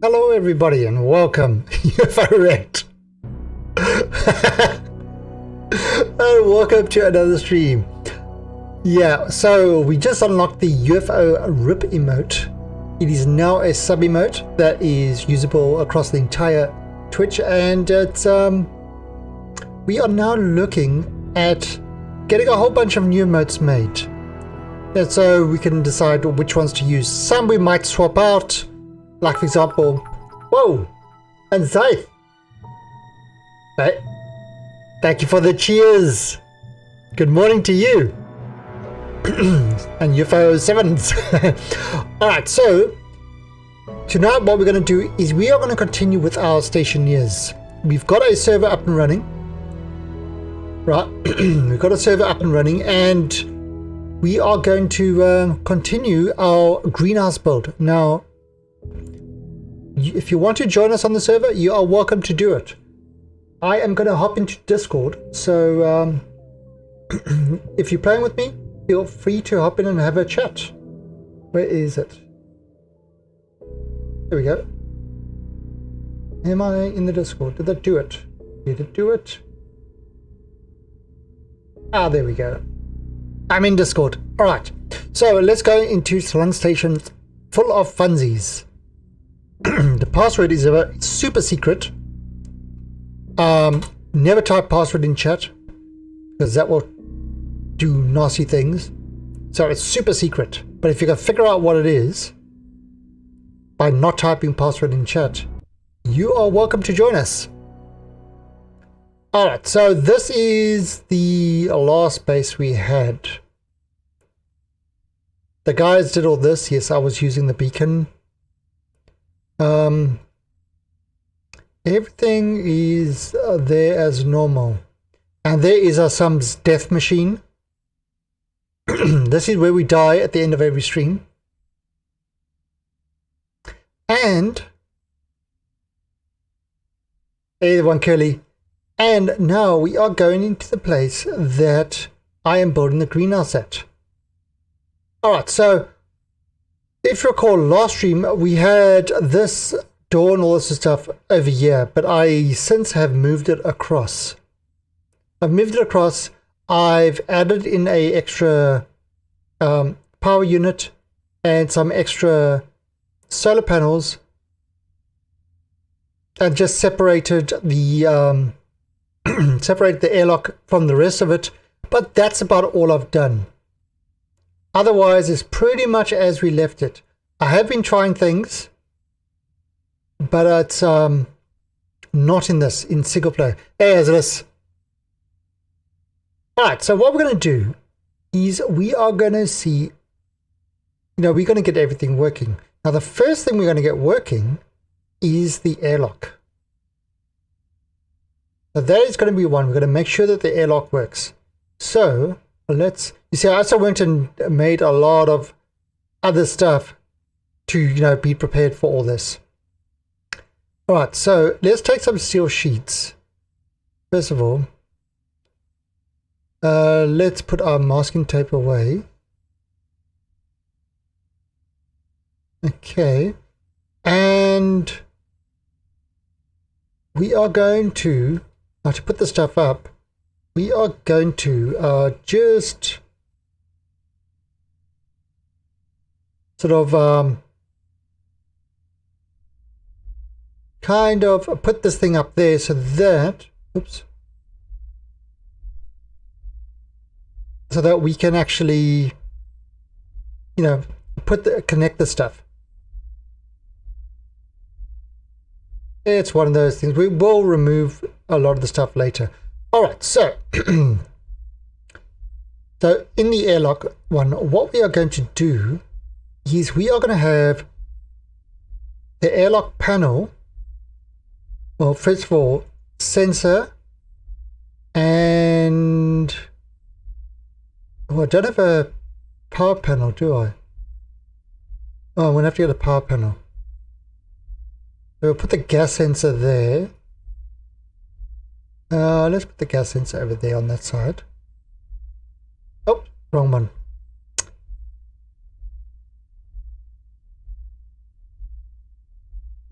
Hello everybody and welcome, UFO Wrecked. And welcome to another stream. Yeah, so we just unlocked the UFO RIP emote. It is now a sub emote that is usable across the entire Twitch, and it's we are now looking at getting a whole bunch of new emotes made. And so we can decide which ones to use. Some we might swap out. Like for example, whoa, and Zaith. Hey, thank you for the cheers. Good morning to you. And UFO 7s. Alright, so tonight what we're going to do is we are going to continue with our stationeers. We've got a server up and running. Right, we've got a server up and running, and we are going to continue our greenhouse build. Now, if you want to join us on the server, you are welcome to do it. I am going to hop into Discord, so if you're playing with me, feel free to hop in and have a chat. Where is it? There we go. Am I in the Discord? Did that do it? Did it do it? Ah, there we go. I'm in Discord. Alright, so let's go into Slung Station full of funsies. The password is super secret. Never type password in chat, because that will do nasty things. So it's super secret. But if you can figure out what it is by not typing password in chat, you are welcome to join us. Alright, so this is the last base we had. The guys did all this. Yes, I was using the beacon. Everything is there as normal, and there is our Sums death machine. This is where we die at the end of every stream. And hey, the one curly. And now we are going into the place that I am building the greenhouse at. Alright, so if you recall last stream, we had this door and all this stuff over here, but I since have moved it across. I've moved it across. I've added in a extra power unit and some extra solar panels, and just separated the separated the airlock from the rest of it. But that's about all I've done. Otherwise, it's pretty much as we left it. I have been trying things, but it's not in this, in single player. As this. Alright, so what we're going to do is we are going to see, we're going to get everything working. Now, the first thing we're going to get working is the airlock. So that is going to be one. We're going to make sure that the airlock works. So let's, you see, I also went and made a lot of other stuff to, be prepared for all this. All right, so let's take some steel sheets. First of all, let's put our masking tape away. Okay, and we are going to, now to put the stuff up, we are going to just sort of kind of put this thing up there so that, oops, so that we can actually, connect the stuff. It's one of those things. We will remove a lot of the stuff later. All right, so so in the airlock one, what we are going to do is we are going to have the airlock panel. Well, first of all, sensor, and I don't have a power panel, do I? Oh, I'm going to have to get a power panel. So we'll put the gas sensor there. Let's put the gas sensor over there on that side. Oh, wrong one.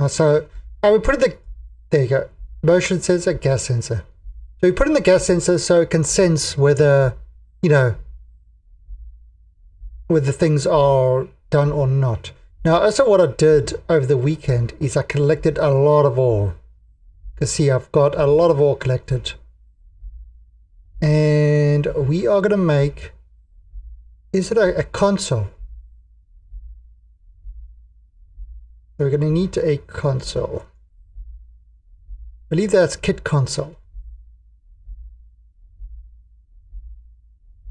So we put in there you go, motion sensor, gas sensor. So we put in the gas sensor so it can sense whether, you know, whether things are done or not. Now, also what I did over the weekend is I collected a lot of ore. You can see I've got a lot of ore collected. And we are going to make, is it a console? We're going to need a console. I believe that's kit console.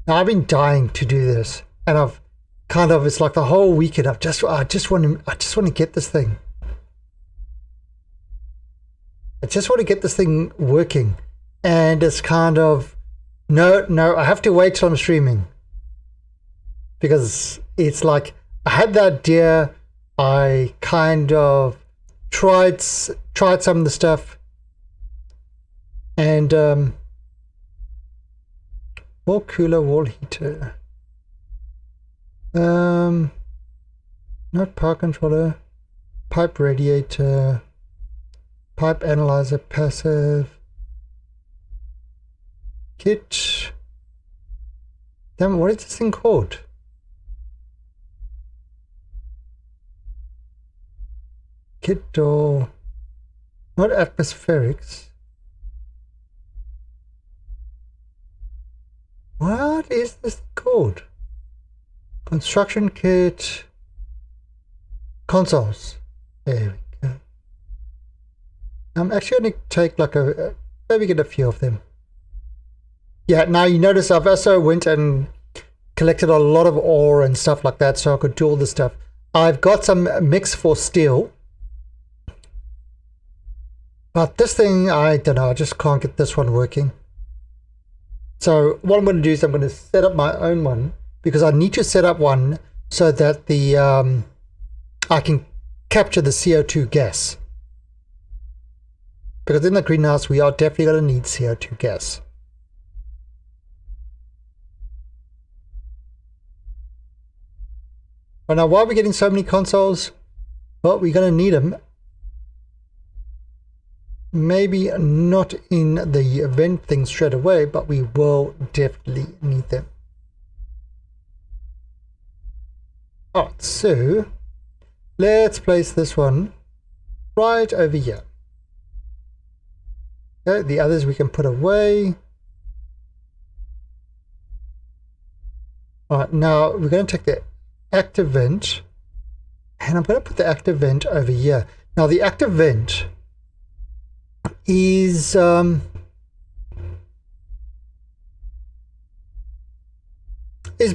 Now, I've been dying to do this, and I've kind of, it's like the whole weekend I just want to get this thing. I just want to get this thing working, and it's kind of no, I have to wait till I'm streaming, because it's like I had that idea. I kind of tried some of the stuff, and wall cooler, wall heater, not power controller, pipe radiator, pipe analyzer, passive kit. Damn, what is this thing called? Kit door, not atmospherics. What is this called? Construction kit, consoles. There we go. I'm actually going to take like maybe get a few of them. Yeah, now you notice I've also went and collected a lot of ore and stuff like that so I could do all this stuff. I've got some mix for steel. But this thing, I don't know, I just can't get this one working. So what I'm going to do is I'm going to set up my own one, because I need to set up one so that the I can capture the CO2 gas. Because in the greenhouse, we are definitely going to need CO2 gas. But now, why are we getting so many consoles? Well, we're going to need them. Maybe not in the event thing straight away, but we will definitely need them. Alright, so let's place this one right over here. Okay, the others we can put away. Alright, now we're going to take the active vent, and I'm going to put the active vent over here. Now the active vent is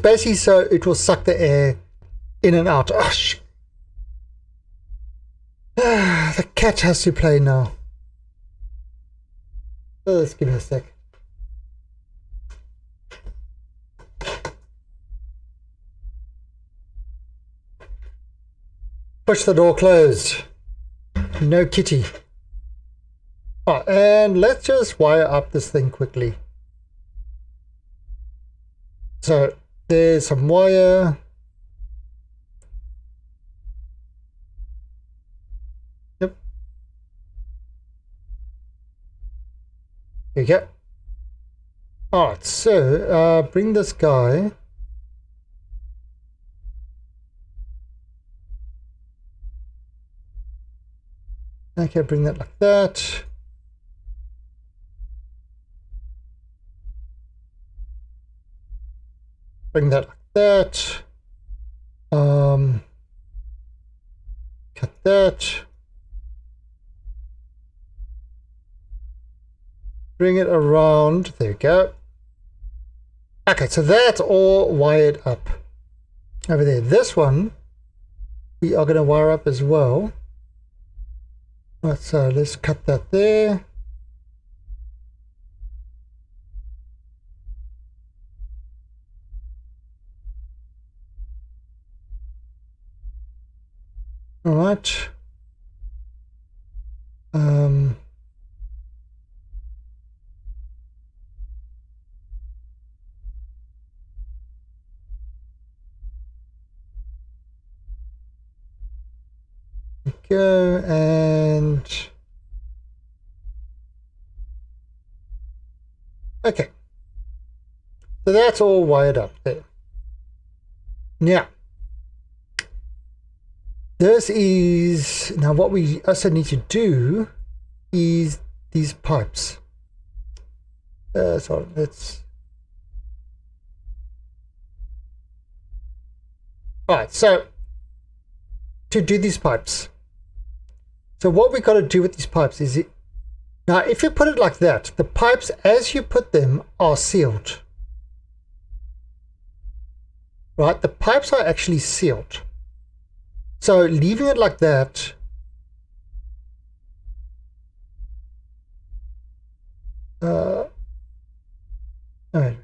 basically so it will suck the air in and out. Oh, the cat has to play now. Just give me a sec. Push the door closed. No kitty. Oh, and let's just wire up this thing quickly. So there's some wire. Yep. There you go. Alright, so bring this guy. Okay, bring that like that. Bring that like that. Cut that. Bring it around. There we go. Okay, so that's all wired up over there. This one we are going to wire up as well. Right, so let's cut that there. All right. go, and okay, so that's all wired up there. Now this is, now what we also need to do is these pipes. So let's, all right, so to do these pipes, so what we got to do with these pipes is it, now if you put it like that, the pipes as you put them are sealed, right? The pipes are actually sealed. So leaving it like that, all right,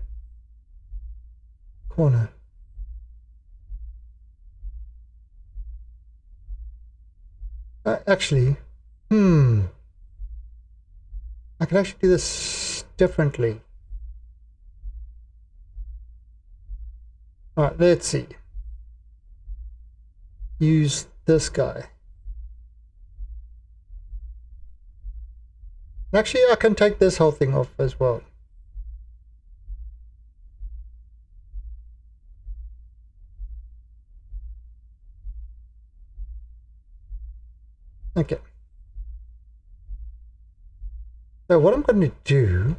corner. Actually, I can actually do this differently. All right, let's see. Use this guy. Actually, I can take this whole thing off as well. Okay. So what I'm going to do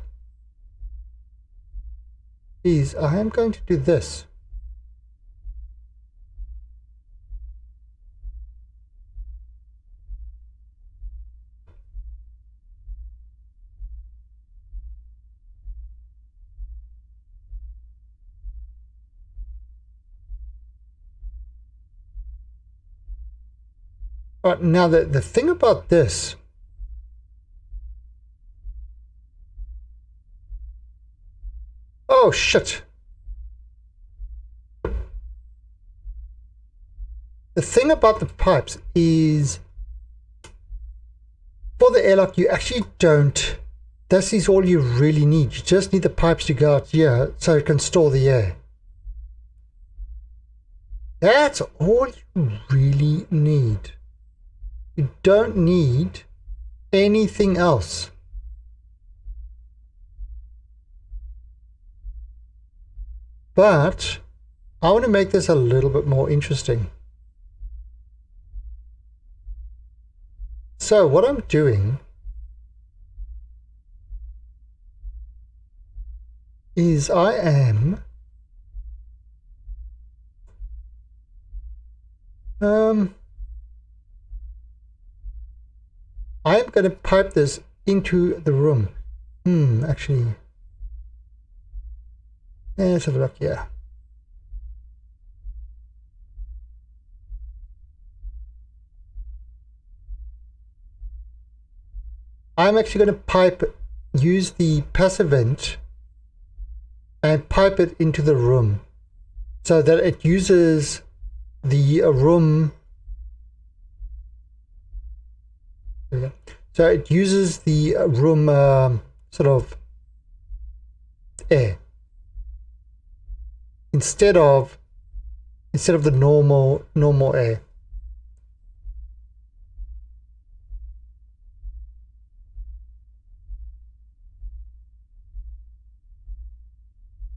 is I am going to do this. All right, now the thing about this, oh shit. The thing about the pipes is for the airlock, you actually don't, this is all you really need. You just need the pipes to go out here so it can store the air. That's all you really need. You don't need anything else. But I want to make this a little bit more interesting. So what I'm doing is I am going to pipe this into the room. Actually, let's have a look here. I'm actually going to use the passive vent and pipe it into the room so that it uses the room. So it uses the room sort of air instead of the normal air.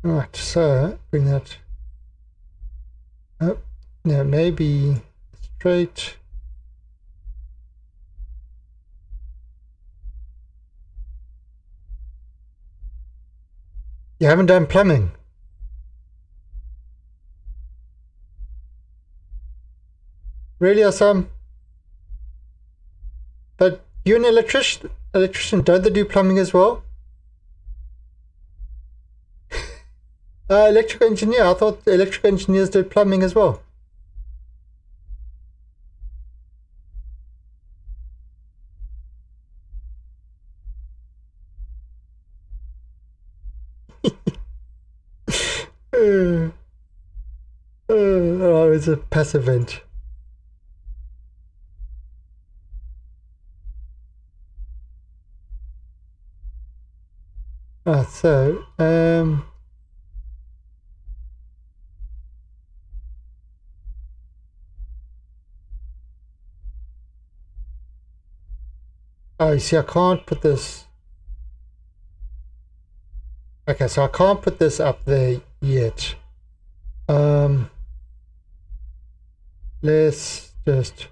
Right, so bring that up. Now maybe straight. You haven't done plumbing. Really, Assam? But you're an electrician, don't they do plumbing as well? Electrical engineer. I thought electrical engineers did plumbing as well. Oh, it's a passive vent. So Oh, you see, I can't put this. Okay, so I can't put this up there yet. Let's just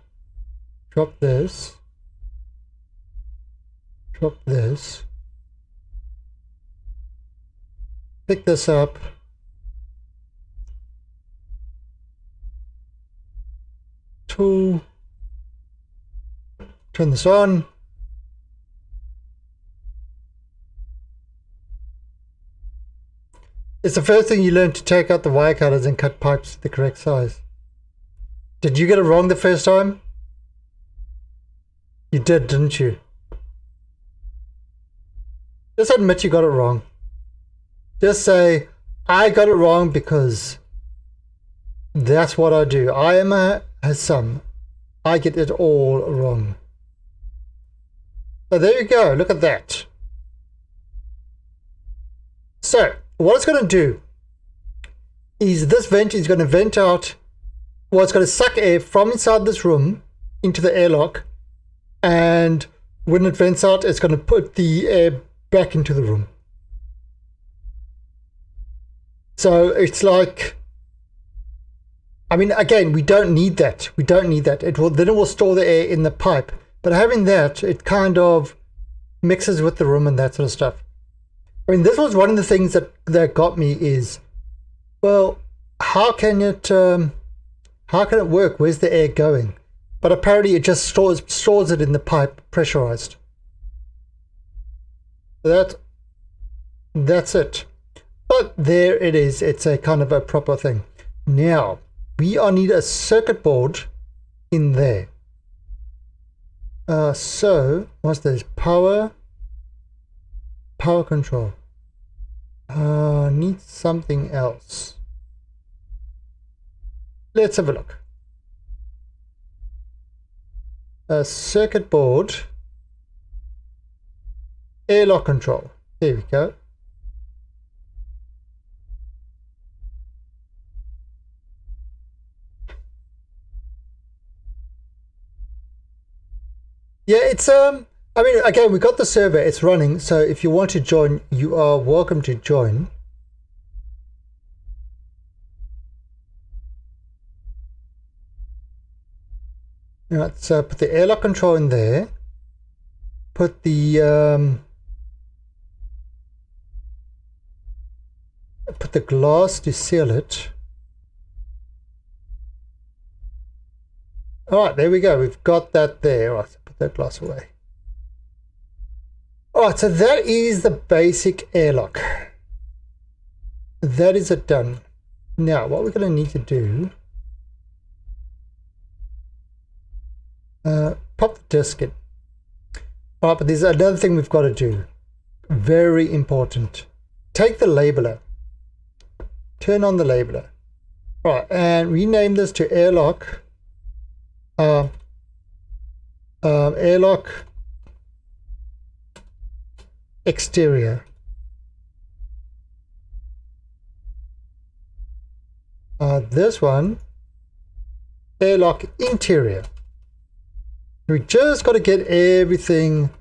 drop this. Drop this. Pick this up. Tool. Turn this on. It's the first thing you learn to take out the wire cutters and cut pipes the correct size. Did you get it wrong the first time? You did, didn't you? Just admit you got it wrong. Just say, I got it wrong because that's what I do. I am a Hassam. I get it all wrong. So there you go. Look at that. So what it's going to do is this vent is going to vent out. Well, it's going to suck air from inside this room into the airlock, and when it vents out, it's going to put the air back into the room. So it's like, I mean, again, we don't need that. We don't need that. It will store the air in the pipe. But having that, it kind of mixes with the room and that sort of stuff. I mean, this was one of the things that got me is, well, how can it work? Where's the air going? But apparently it just stores it in the pipe, pressurized. That's it. But there it is. It's a kind of a proper thing. Now we need a circuit board in there. So what's this? Power control. Need something else. Let's have a look. A circuit board, airlock control. There we go. Yeah, it's I mean, again, we got the server, it's running, so if you want to join, you are welcome to join. Alright, so put the airlock control in there. Put the glass to seal it. Alright, there we go. We've got that there. Alright, so put that glass away. Alright, so that is the basic airlock. That is it done. Now, what we're going to need to do, pop the disc in. Alright, but there's another thing we've got to do. Very important. Take the labeler. Turn on the labeler. Alright, and rename this to airlock. Airlock exterior. This one, airlock interior. We just got to get everything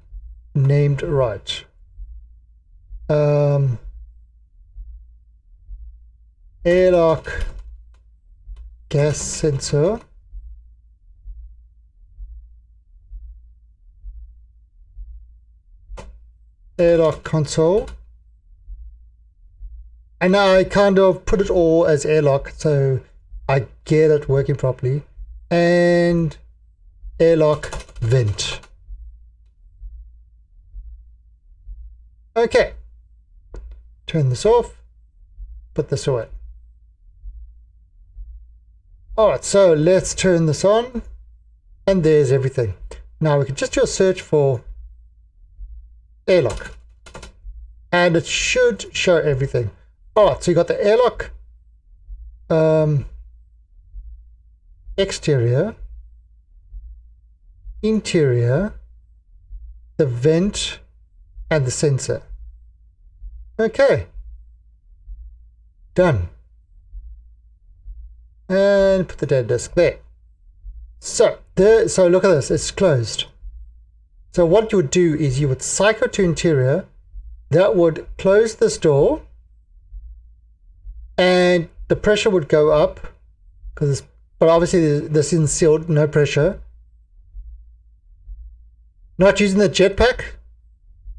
named right. Airlock gas sensor. Airlock console, and I kind of put it all as airlock so I get it working properly, and airlock vent. Okay, turn this off, put this away. Alright, so let's turn this on, and there's everything. Now we can just do a search for airlock, and it should show everything. Alright, so you got the airlock exterior, interior, the vent, and the sensor. Okay, done. And put the data disk there. So look at this, it's closed. So what you would do is you would cycle to interior, that would close this door, and the pressure would go up, but obviously this isn't sealed, no pressure. Not using the jetpack?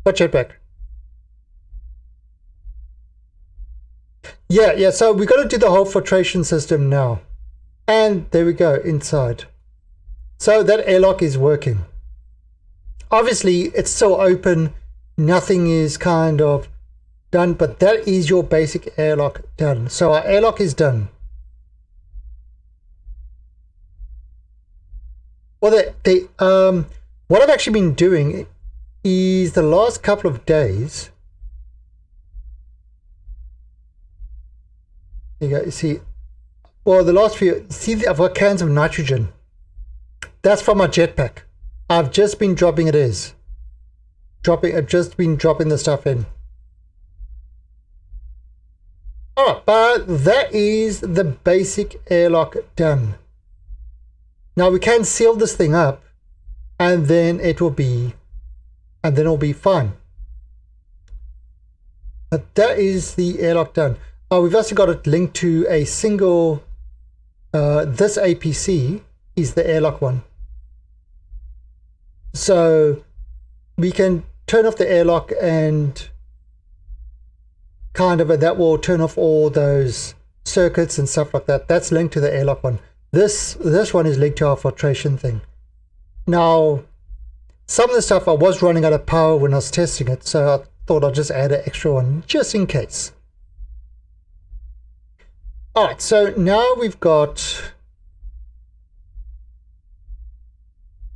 What jetpack? Yeah, so we got to do the whole filtration system now. And there we go, inside. So that airlock is working. Obviously, it's still open. Nothing is kind of done, but that is your basic airlock done. So our airlock is done. Well, what I've actually been doing is the last couple of days. You go, you see, well, the last few, see, I've got cans of nitrogen. That's from my jetpack. I've just been dropping it as. I've just been dropping the stuff in. Alright, but that is the basic airlock done. Now we can seal this thing up, and then it'll be fine. But that is the airlock done. We've also got it linked to a single, this APC is the airlock one. So we can turn off the airlock and kind of, that will turn off all those circuits and stuff like that. That's linked to the airlock one. This one is linked to our filtration thing. Now, some of the stuff I was running out of power when I was testing it, so I thought I'd just add an extra one just in case. Alright, so now we've got...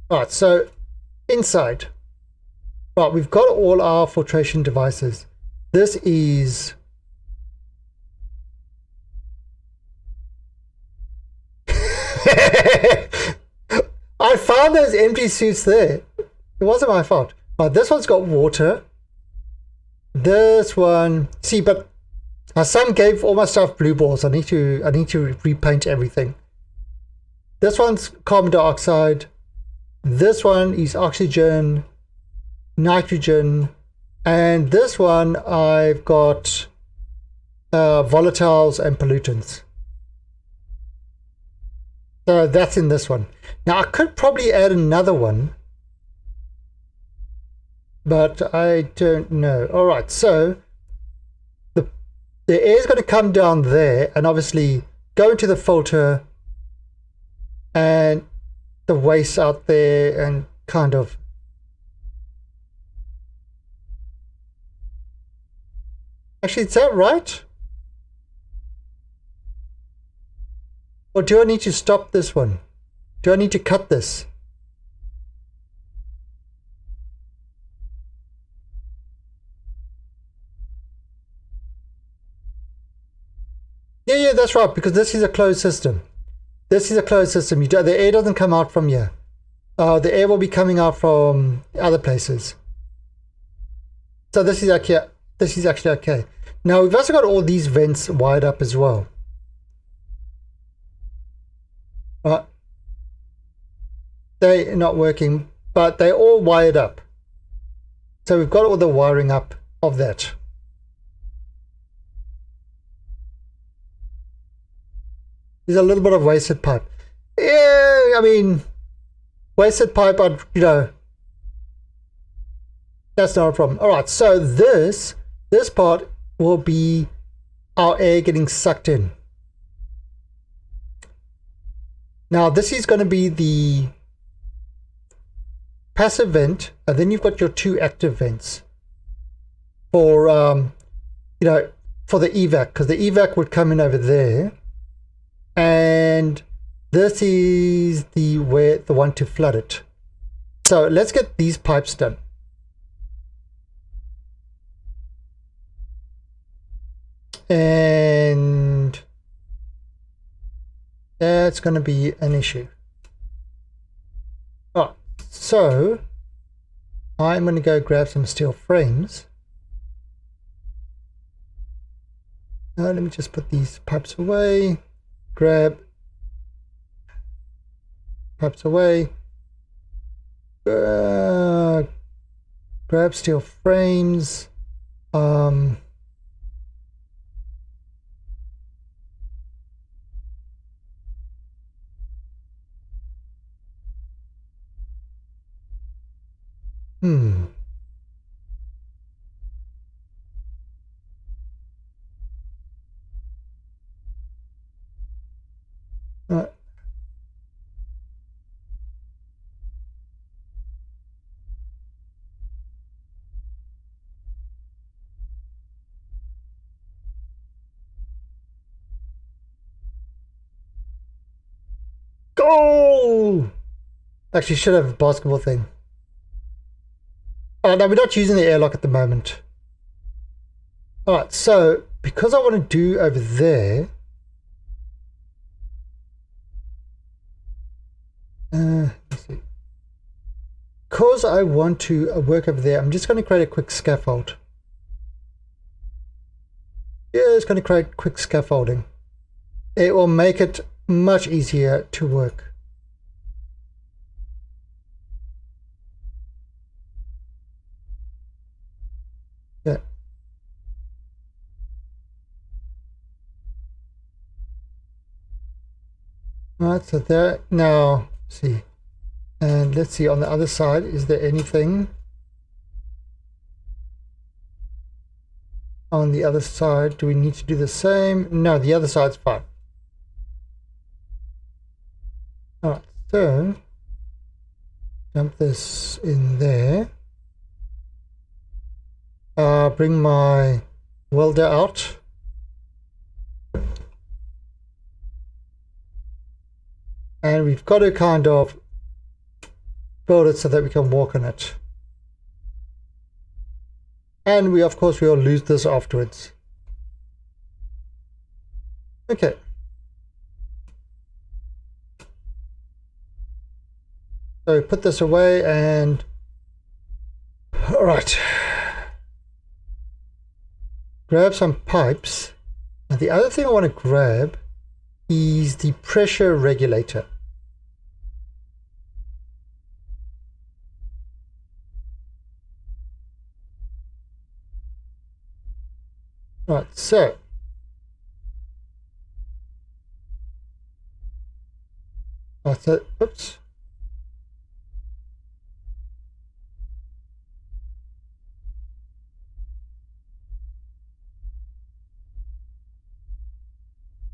Alright, so inside. Right, we've got all our filtration devices. This is... I found those empty suits there. It wasn't my fault. Right, this one's got water. This one... See, but... My son gave all my stuff blue balls. I need to repaint everything. This one's carbon dioxide. This one is oxygen, nitrogen, and this one I've got volatiles and pollutants. So that's in this one. Now I could probably add another one, but I don't know. All right, so the air is going to come down there and obviously go into the filter and the waste out there and kind of... Actually, is that right? Or do I need to stop this one? Do I need to cut this? Yeah, that's right, because this is a closed system. This is a closed system. The air doesn't come out from here. The air will be coming out from other places. So this is actually okay. Now we've also got all these vents wired up as well. They're not working, but they're all wired up. So we've got all the wiring up of that. There's a little bit of wasted pipe. Yeah, I mean, wasted pipe, you know, that's not a problem. All right, so this part will be our air getting sucked in. Now this is going to be the passive vent, and then you've got your two active vents for you know, for the evac, because the evac would come in over there. And this is the one to flood it. So let's get these pipes done. And that's going to be an issue. Oh, so I'm going to go grab some steel frames. Let me just put these pipes away. Grab pipes away. grab steel frames. Hmm. Uh, Goal! Actually, should have a basketball thing. Oh, no, we're not using the airlock at the moment. Alright, so because I want to do over there, let's see. Because I want to work over there, I'm just going to create a quick scaffold. Yeah, it's going to create quick scaffolding. It will make it much easier to work. Yeah. Alright, so there now, see. And let's see on the other side, is there anything on the other side? Do we need to do the same? No, the other side's fine. Alright, so dump this in there. Bring my welder out. And we've got to kind of build it so that we can walk on it. And we, of course, will lose this afterwards. Okay. So put this away and all right. Grab some pipes. Now the other thing I want to grab is the pressure regulator. Right, so oops.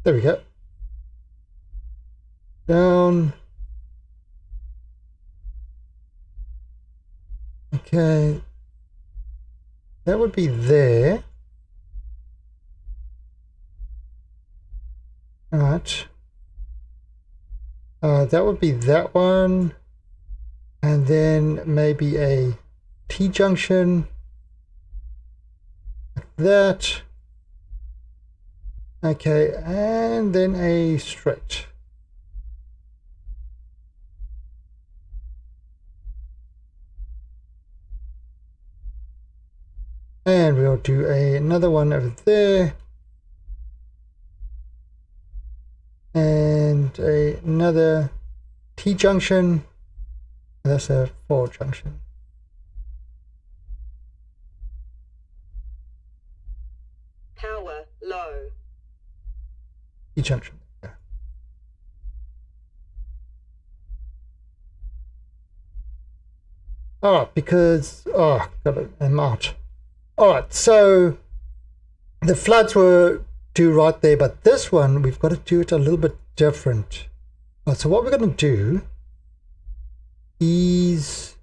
There we go. Down. Okay. That would be there. All right. That would be that one. And then maybe a T-junction. Like that. Okay, and then a straight. And we'll do another one over there. And another T-junction. That's a 4 junction. Power low. T-junction. Yeah. Because got it, I'm out. Alright, so the floods were due right there, but this one we've got to do it a little bit different. Right, so what we're going to do is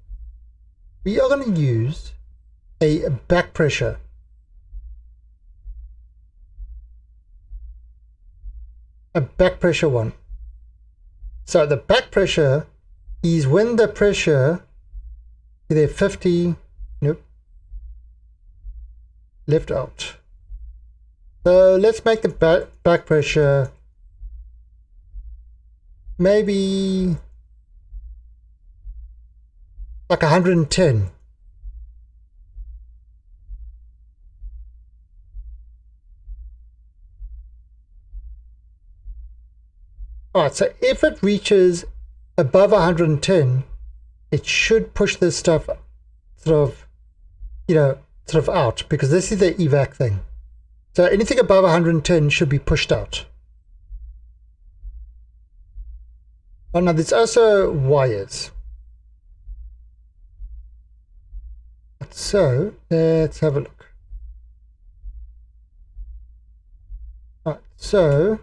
we are going to use a back pressure. A back pressure one. So the back pressure is when the pressure, either 50, nope, left out. So let's make the back pressure maybe like 110. Alright, so if it reaches above 110, it should push this stuff sort of, you know, sort of out, because this is the evac thing. So anything above 110 should be pushed out. Oh, now there's also wires. So let's have a look. Right, so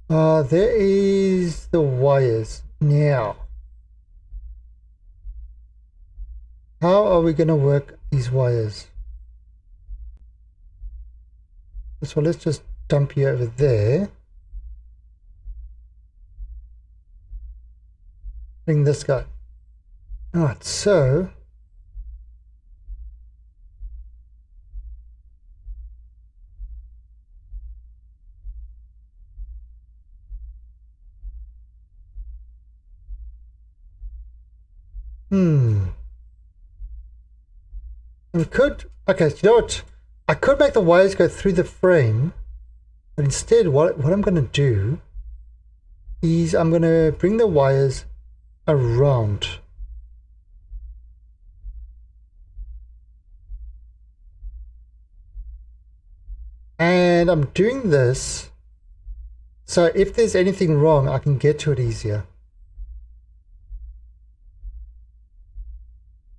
there is the wires. Now, how are we going to work these wires? So let's just dump you over there. Bring this guy. Alright, so we could, okay, you know what? I could make the wires go through the frame, but instead what I'm going to do is I'm going to bring the wires around. And I'm doing this so if there's anything wrong, I can get to it easier.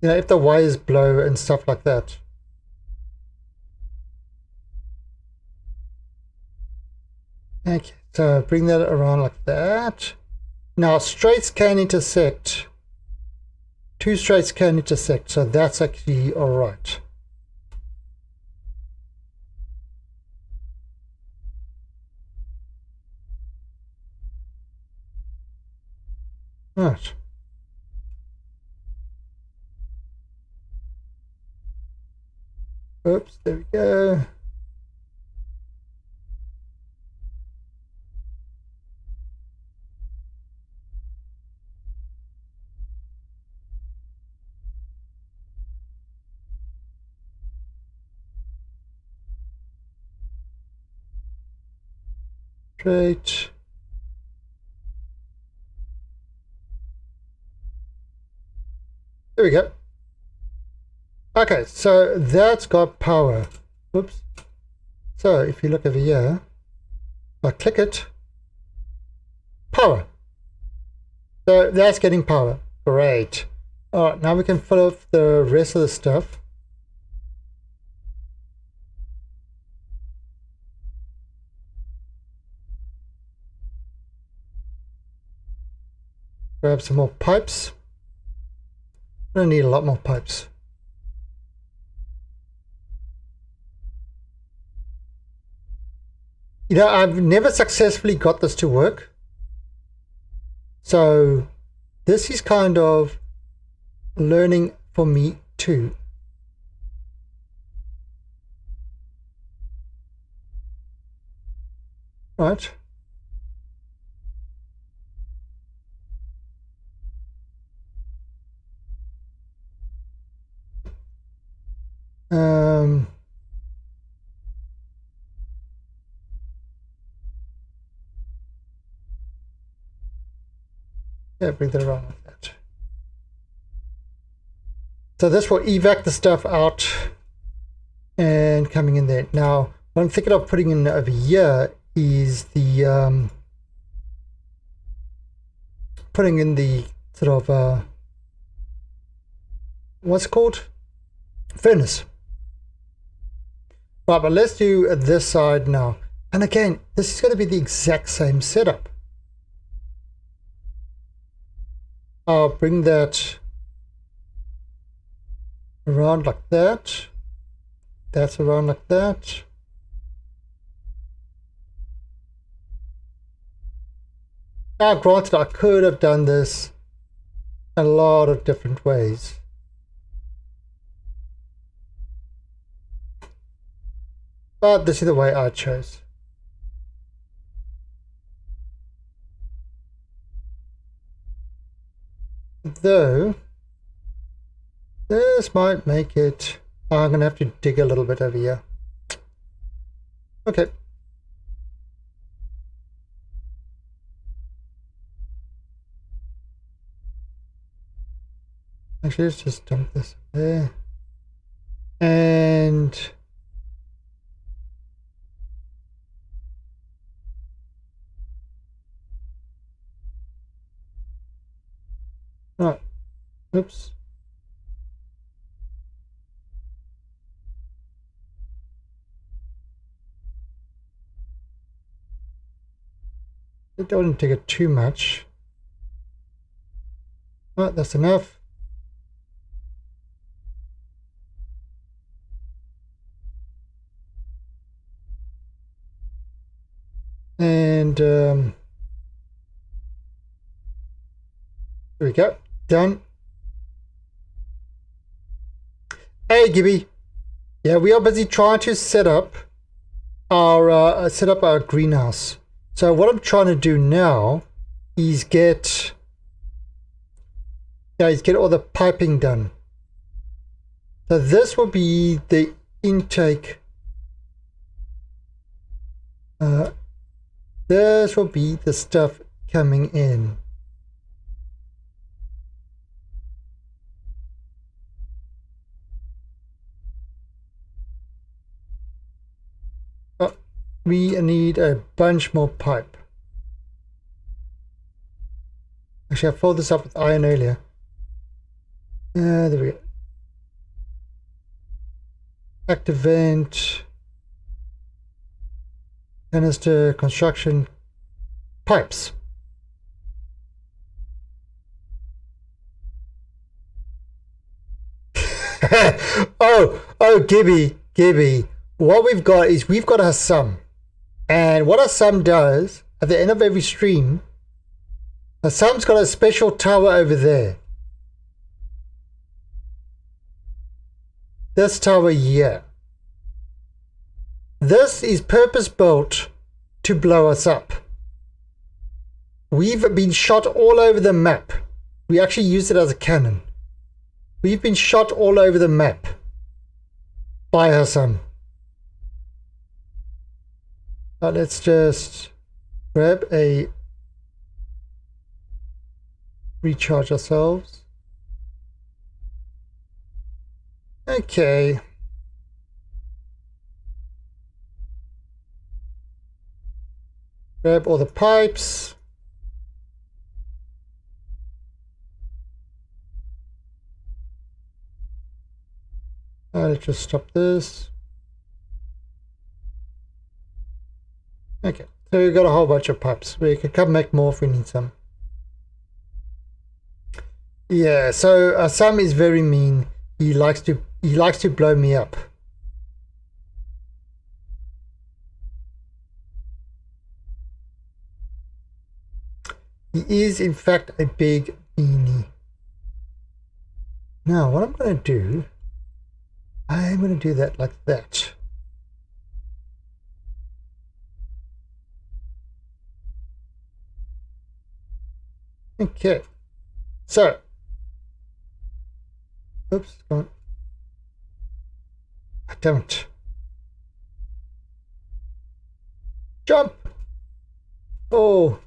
You know, if the wires blow and stuff like that. Okay, so bring that around like that. Now straights can intersect. Two straights can intersect, so that's actually alright. Right. Oops, there we go. Straight. There we go. Okay, so that's got power. Whoops. So if you look over here, I click it, power. So that's getting power. Great. All right, now we can fill up the rest of the stuff. Grab some more pipes. We're gonna need a lot more pipes. You know, I've never successfully got this to work. So this is kind of learning for me too. Right. Yeah, bring that around like that. So this will evac the stuff out and coming in there. Now, what I'm thinking of putting in over here is the putting in the sort of what's it called? Furnace. Right, but let's do this side now. And again, this is going to be the exact same setup. I'll bring that around like that. That's around like that. Now, granted, I could have done this a lot of different ways. But this is the way I chose. Though, this might make it... Oh, I'm going to have to dig a little bit over here. Okay. Actually, let's just dump this there. And right, oops. I don't want to take it too much. Right, that's enough. And there we go, done. Hey Gibby, yeah, we are busy trying to set up our greenhouse. So what I'm trying to do now is get all the piping done. So this will be the intake. This will be the stuff coming in. We need a bunch more pipe. Actually, I filled this up with iron earlier. There we go. Active vent, canister, construction, pipes. oh, Gibby. What we've got is we've got a sum. And what a sum does, at the end of every stream, a sum's got a special tower over there. This tower here. This is purpose built to blow us up. We've been shot all over the map. We actually used it as a cannon. We've been shot all over the map by her son. Let's just grab a recharge ourselves. Okay. Grab all the pipes. Let's just stop this. Okay, so we've got a whole bunch of pipes. We can come back more if we need some. Yeah, so Sam is very mean. He likes to blow me up. He is in fact a big meanie. Now what I'm going to do, I'm going to do that like that. Okay, so, oops, come on. I don't. Jump! Oh.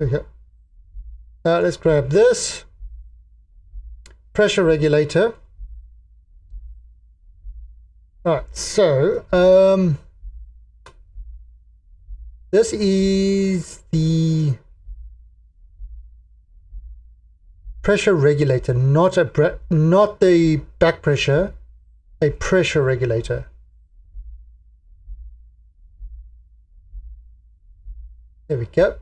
Okay. Let's grab this. Pressure regulator. Alright, so, this is the pressure regulator, not the back pressure, a pressure regulator. There we go.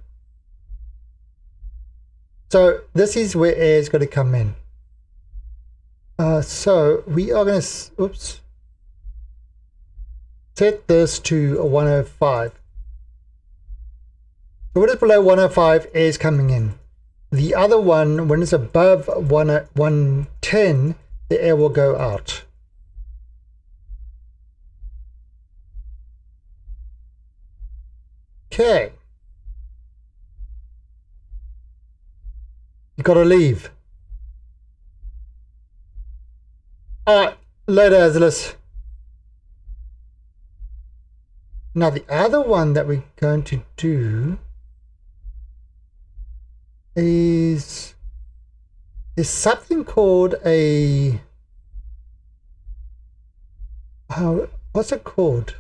So this is where air is going to come in. So we are going to, oops, set this to 105. So when it's below 105, air is coming in. The other one, when it's above 110, the air will go out. Okay. You gotta leave. Alright, later, Azelus. Now the other one that we're going to do is something called a what's it called?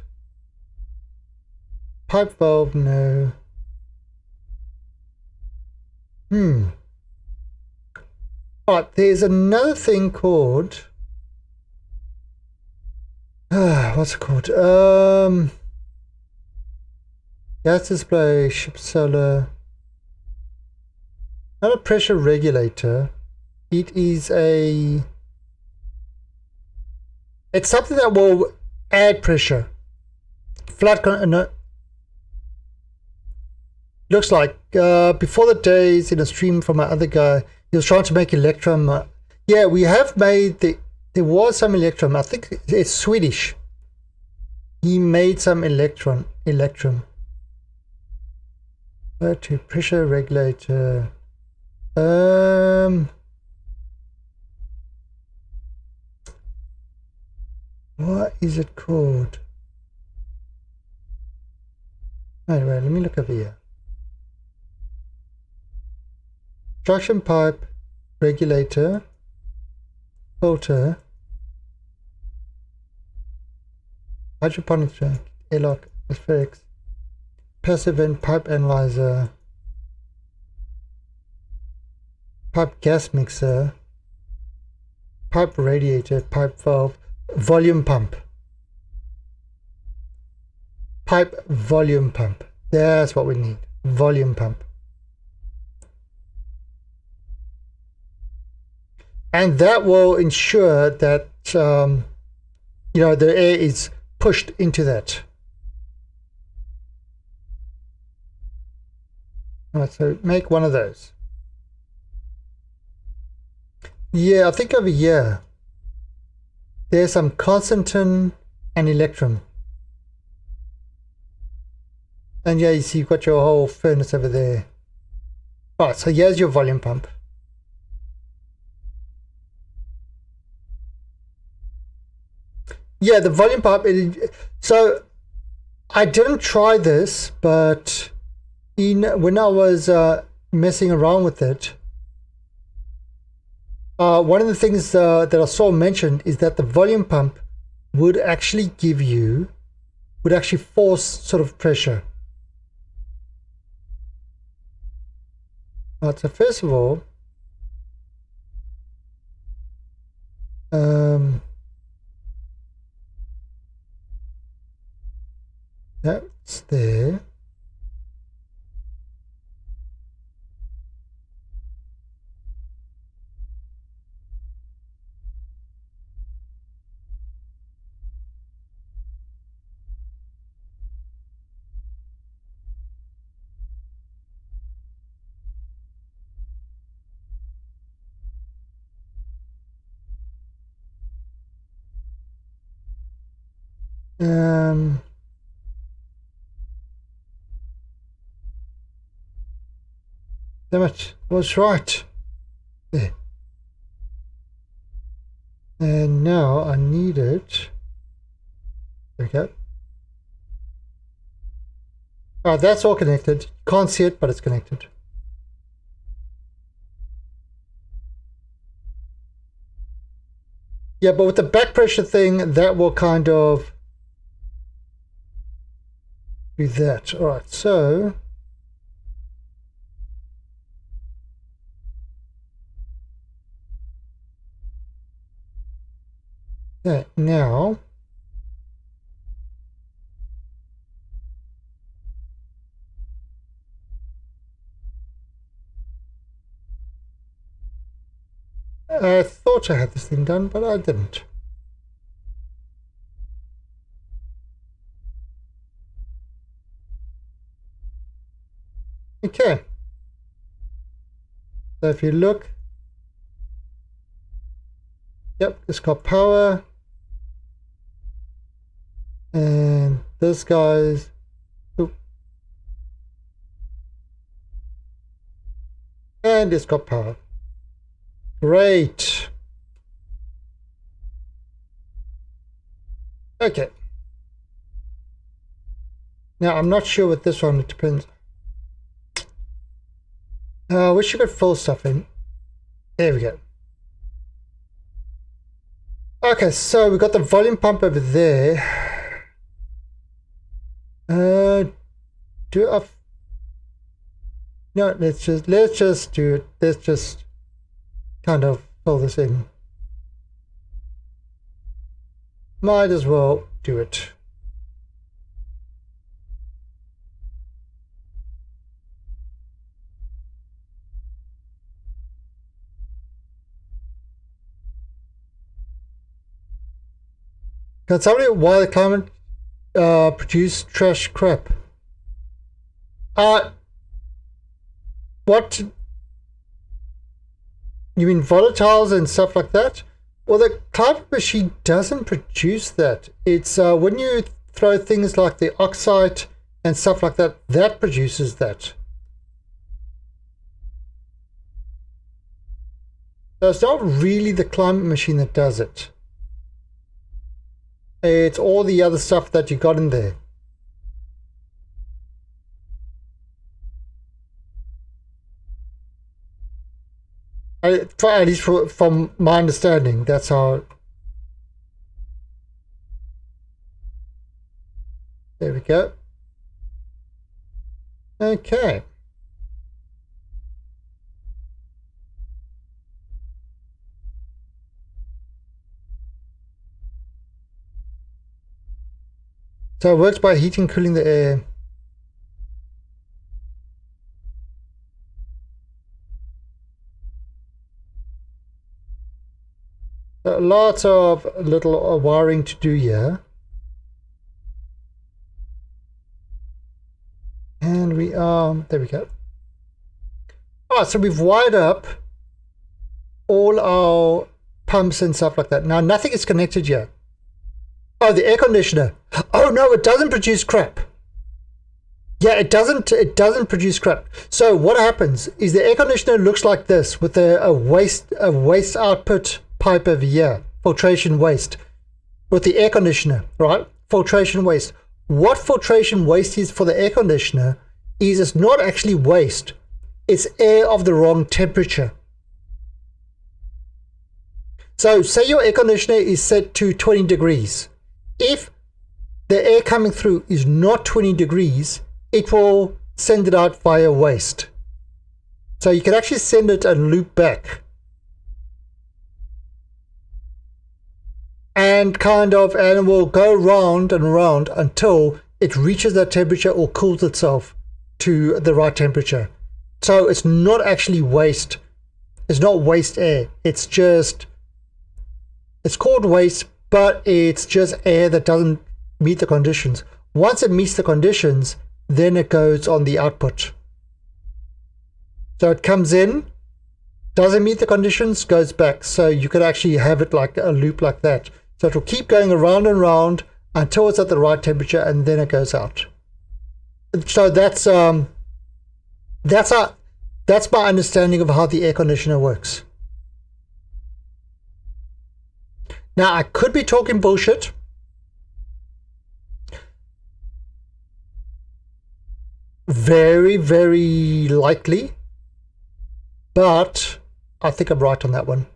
Pipe valve? No. Alright, there's another thing called what's it called? Gas display, ship solar. Not a pressure regulator. It is it's something that will add pressure. No, looks like before the days in a stream from my other guy, he was trying to make electrum. Yeah, we have made there was some electrum. I think it's Swedish. He made some electrum. To pressure regulator. What is it called? Anyway, let me look over here. Suction pipe, regulator, filter, hydroponic tank, airlock, atmospherics, passive vent, pipe analyzer, pipe gas mixer, pipe radiator, pipe valve, volume pump. Pipe volume pump. That's what we need. Volume pump. And that will ensure that the air is pushed into that. Alright, so make one of those. Yeah, I think over here there's some Constantin and electrum. And yeah, you see you've got your whole furnace over there. Alright, so here's your volume pump. Yeah, the volume pump. So I didn't try this, but when I was messing around with it, one of the things that I saw mentioned is that the volume pump would actually force sort of pressure. Alright, so first of all, that's there. Damn it, was right. There. And now I need it. There we go. Oh, that's all connected. Can't see it, but it's connected. Yeah, but with the back pressure thing, that will kind of do that. All right, so yeah, now I thought I had this thing done, but I didn't. Okay. So if you look, yep, it's got power. And this guy's, and it's got power. Great. Okay. Now I'm not sure with this one, it depends. I wish you could fill stuff in. There we go. Okay, so we've got the volume pump over there. Do a... No, let's just do it. Let's just kind of fill this in. Might as well do it. Can somebody why the climate produce trash crap? What? You mean volatiles and stuff like that? Well, the climate machine doesn't produce that. It's when you throw things like the oxide and stuff like that, that produces that. So it's not really the climate machine that does it. It's all the other stuff that you got in there. At least from my understanding, that's how. There we go. Okay. So it works by heating, cooling the air. Lots of little wiring to do here. And we are, there we go. Alright, so we've wired up all our pumps and stuff like that. Now nothing is connected yet. Oh, the air conditioner. Oh no, it doesn't produce crap. Yeah, it doesn't produce crap. So what happens is the air conditioner looks like this with a waste output pipe over here, filtration waste, with the air conditioner, right? Filtration waste. What filtration waste is for the air conditioner is it's not actually waste. It's air of the wrong temperature. So say your air conditioner is set to 20 degrees. If the air coming through is not 20 degrees, it will send it out via waste. So you can actually send it and loop back. And it will go round and round until it reaches that temperature or cools itself to the right temperature. So it's not actually waste. It's not waste air. It's called waste, but it's just air that doesn't meet the conditions. Once it meets the conditions, then it goes on the output. So it comes in, doesn't meet the conditions, goes back. So you could actually have it like a loop like that. So it will keep going around and round until it's at the right temperature, and then it goes out. So that's my understanding of how the air conditioner works. Now I could be talking bullshit. Very, very likely. But I think I'm right on that one.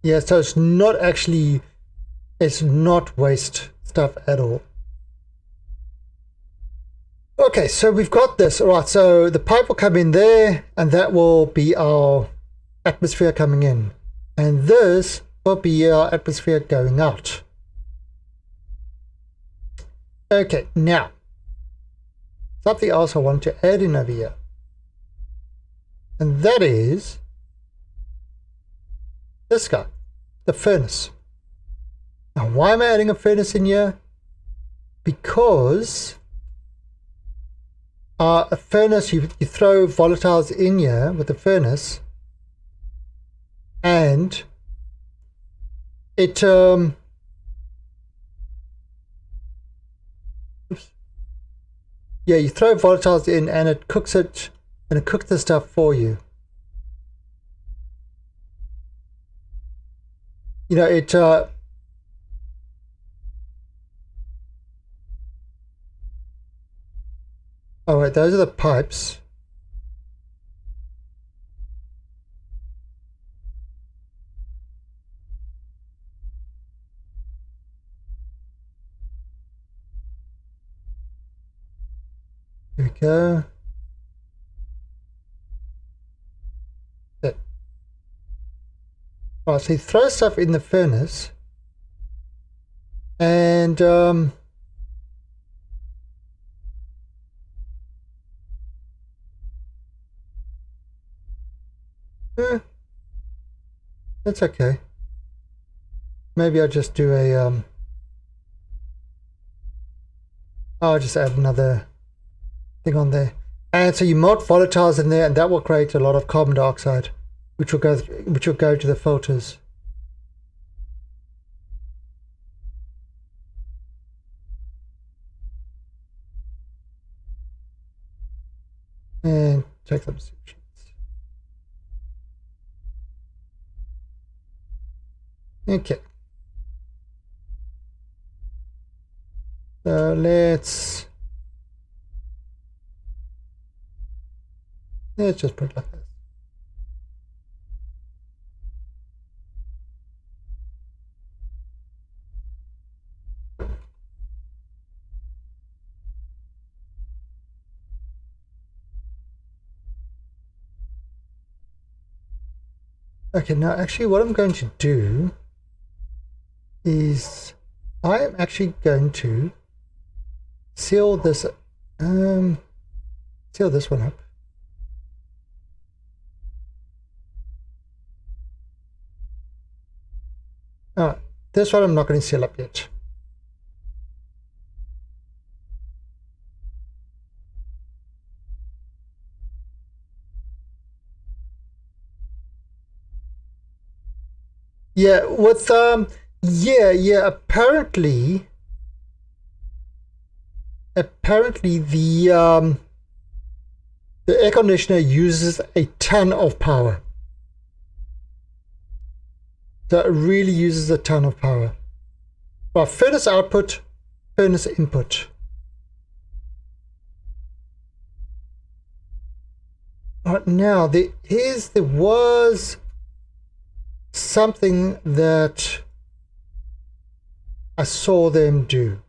Yeah, so it's not waste stuff at all. Okay, so we've got this. All right, so the pipe will come in there, and that will be our atmosphere coming in. And this will be our atmosphere going out. Okay, now, something else I want to add in over here. And that is this guy, the furnace. Now, why am I adding a furnace in here? Because a furnace, you throw volatiles in here with the furnace, and it yeah, you throw volatiles in and it cooks it, and it cooks the stuff for you. You know, it oh wait, those are the pipes. Here we go. There. Oh, so you throw stuff in the furnace, and eh, that's okay. Maybe I'll just do a I'll just add another thing on there. And so you melt volatiles in there, and that will create a lot of carbon dioxide, which will go to the filters. And take some sections. Okay. So let's just put it like this. Okay, now actually what I'm going to do is I am actually going to seal this one up. Alright, this one I'm not going to seal up yet. Yeah, with yeah, apparently the air conditioner uses a ton of power. So it really uses a ton of power. Well, furnace output, furnace input. Right now, there was something that I saw them do.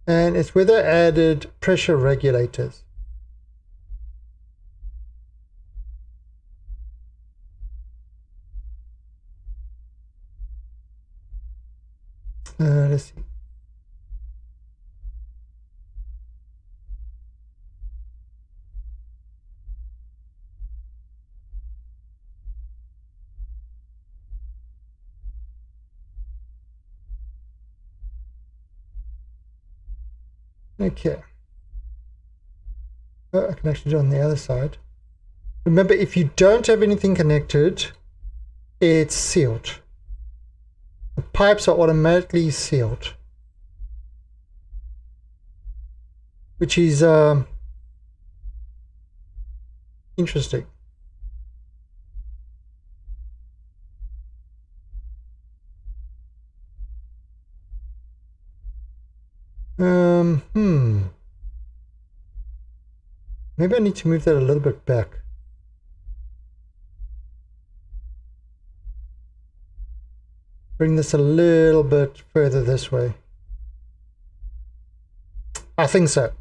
And it's where they added pressure regulators. Let's see. Okay. I can actually do it on the other side. Remember, if you don't have anything connected, it's sealed. The pipes are automatically sealed, which is interesting. Maybe I need to move that a little bit back. Bring this a little bit further this way. I think so.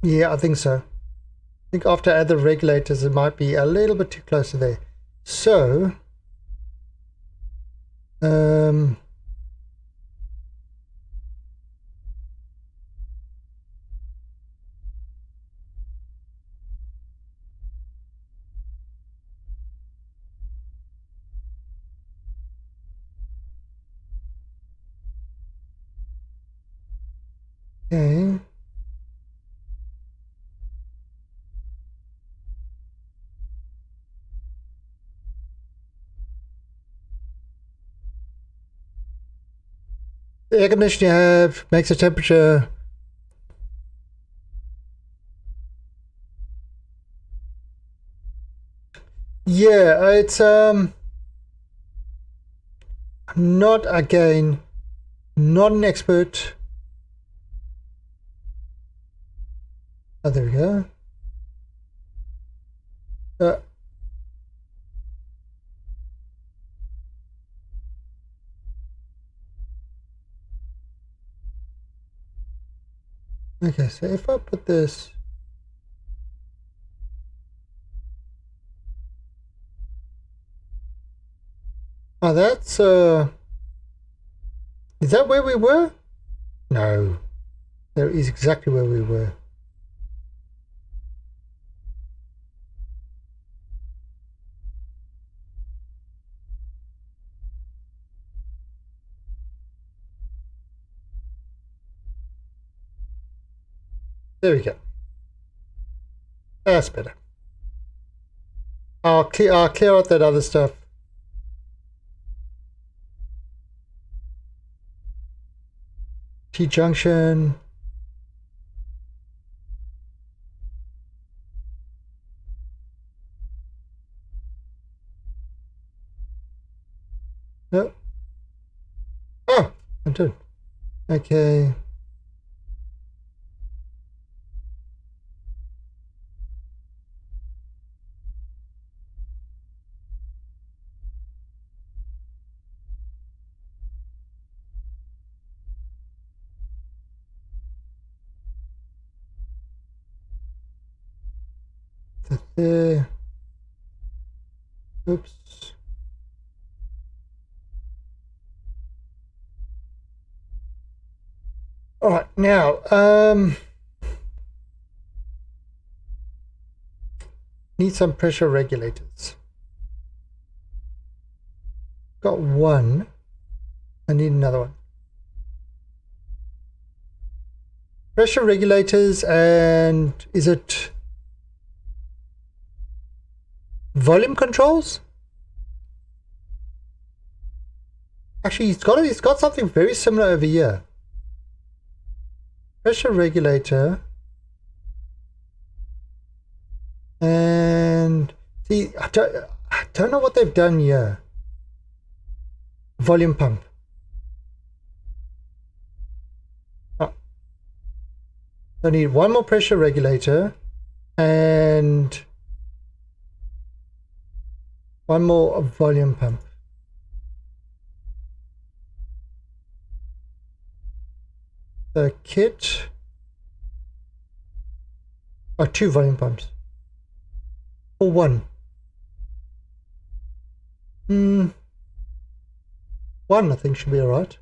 Yeah, I think so. I think after I add the regulators, it might be a little bit too close to there. So, okay. The air conditioner you have makes the temperature. Yeah, it's not, again, not an expert. Oh, there we go. Okay, so if I put this, oh, that's is that where we were? No, that is exactly where we were. There we go. That's better. I'll clear out that other stuff. T-junction. No. Oh, I did. Okay. There. Oops. All right, now, need some pressure regulators. Got one. I need another one. Pressure regulators, and is it volume controls? Actually, he's got something very similar over here. Pressure regulator, and see, I don't know what they've done here. Volume pump. Oh. I need one more pressure regulator and one more volume pump. The kit. Oh, two volume pumps. Or one. One, I think, should be alright.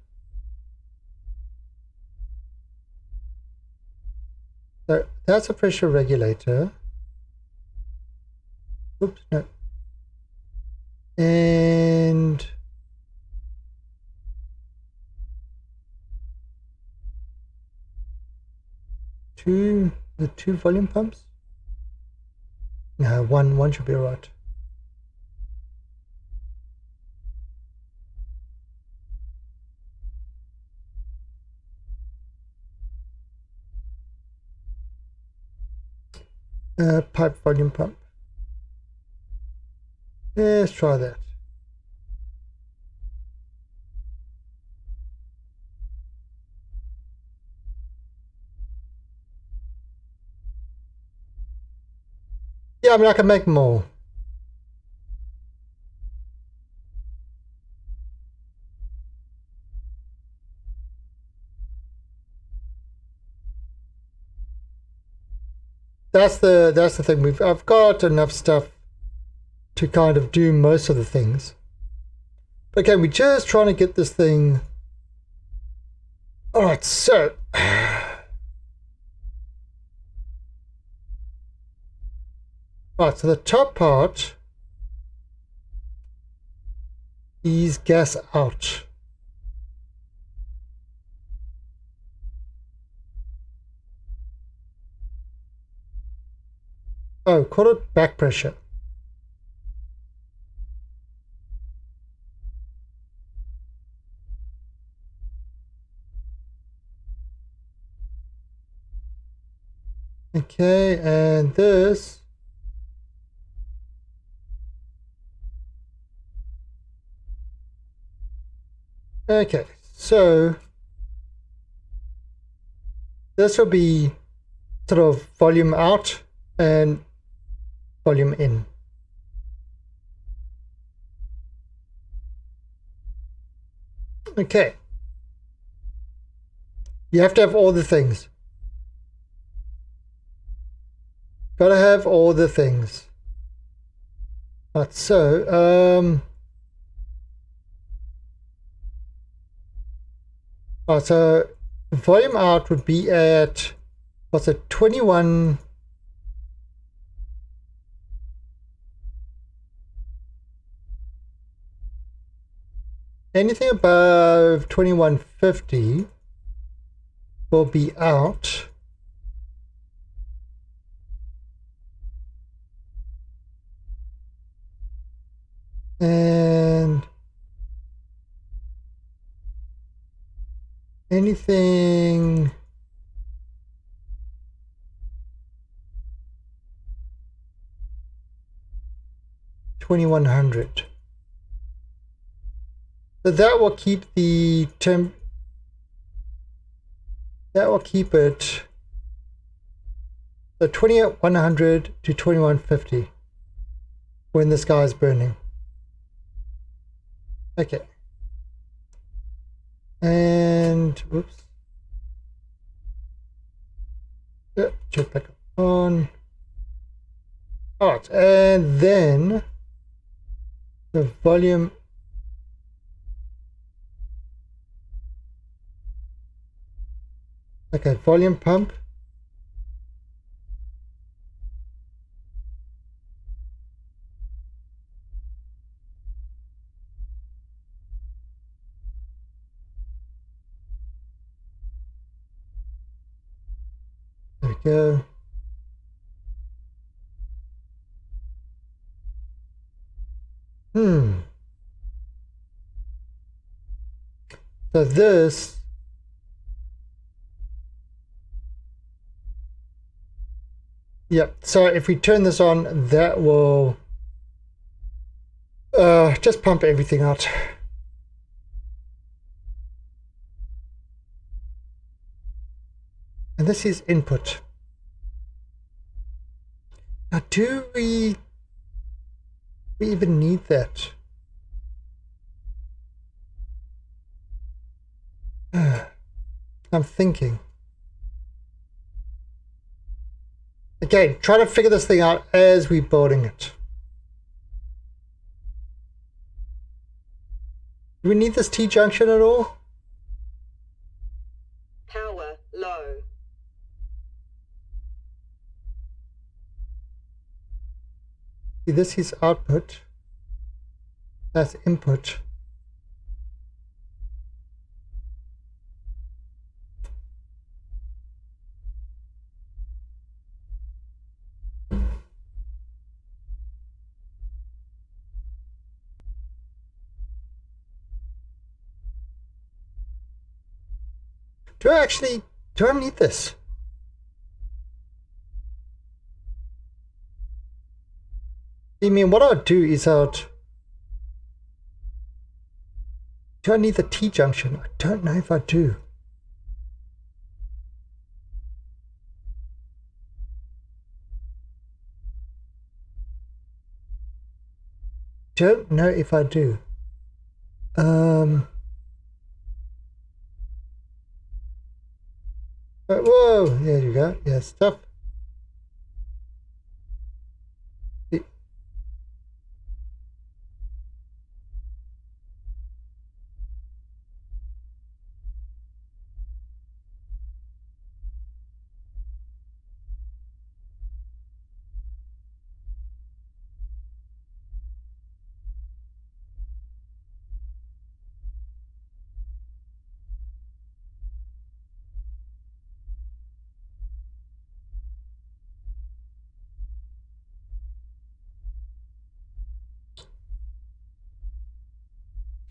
So that's a pressure regulator. Oops, no. And the two volume pumps. No, one should be alright. Pipe volume pump. Let's try that. Yeah, I mean, I can make more. That's the thing. I've got enough stuff to kind of do most of the things. Okay, we're just trying to get this thing. All right, so right, so the top part is gas out. Oh, call it back pressure. Okay, and this. Okay, so this will be sort of volume out and volume in. Okay. You have to have all the things. Gotta have all the things. Right, so, so volume out would be at, what's it, 21. Anything above 2150 will be out. And anything $2,100. So that will keep the temp. That will keep it the 2100 to 2150 when the sky is burning. Okay. And whoops. Check back on. Alright, and then the volume. Okay, volume pump. There we go. So this. Yep, so if we turn this on, that will just pump everything out. And this is input. Now, do we even need that? I'm thinking. Again, try to figure this thing out as we're building it. Do we need this T-junction at all? Power low. See, this is output. That's input. Do I need this? I mean, what I'll do is do I need the T-junction? I don't know if I do. Don't know if I do. Whoa, there you go. Yeah, stuff.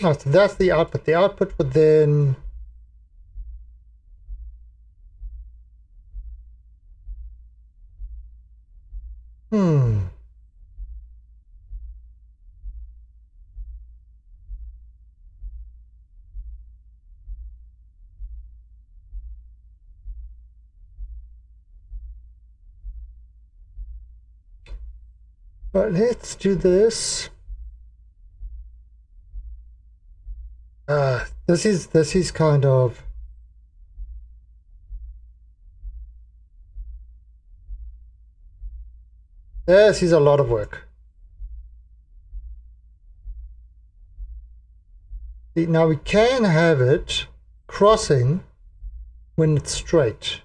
Oh, so that's the output. The output would then Right, let's do this. This is kind of this is a lot of work. Now we can have it crossing when it's straight.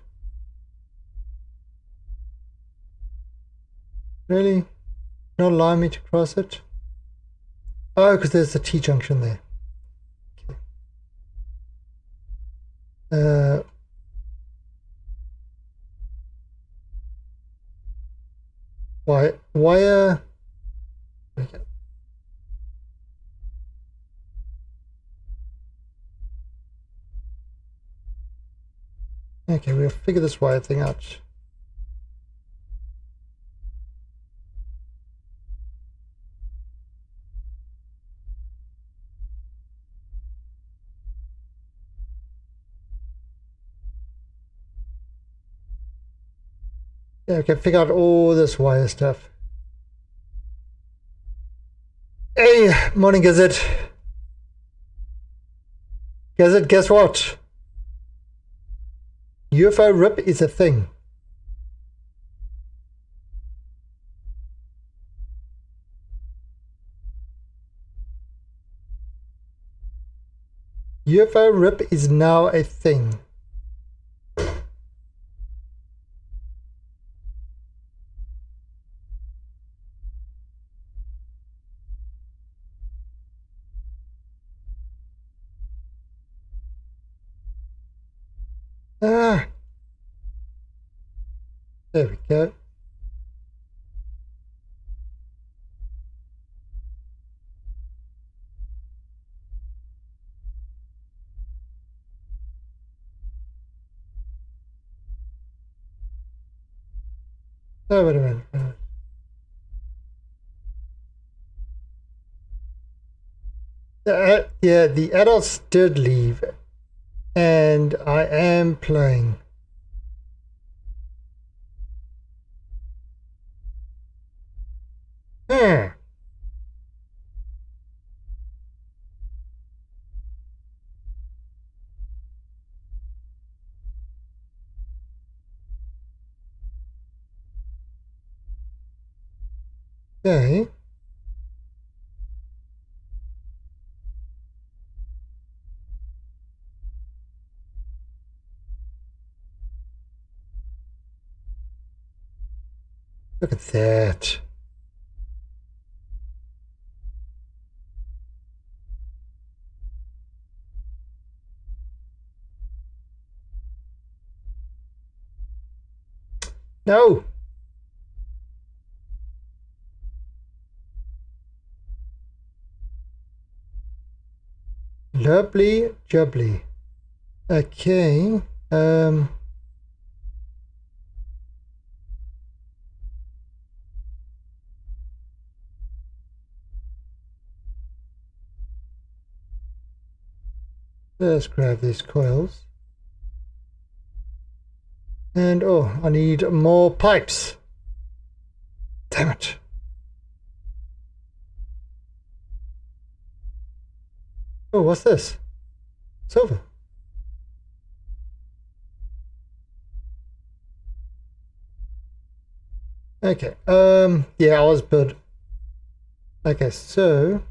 Really? Not allow me to cross it? Oh, because there's a T-junction there. Okay. Wire. Okay. Okay, we'll figure this wire thing out. Yeah, okay, figure out all this wire stuff. Hey, morning Gizzard. Gizzard, guess what? UFO RIP is a thing. UFO RIP is now a thing. Ah, there we go. Oh, wait a minute. Wait a minute. Yeah, the adults did leave, and I am playing. Hmm. Okay. Look at that. No. Lovely jubbly. Okay. Let's grab these coils. And oh, I need more pipes. Damn it. Oh, what's this? Silver. Okay. Yeah, I was good. Okay, so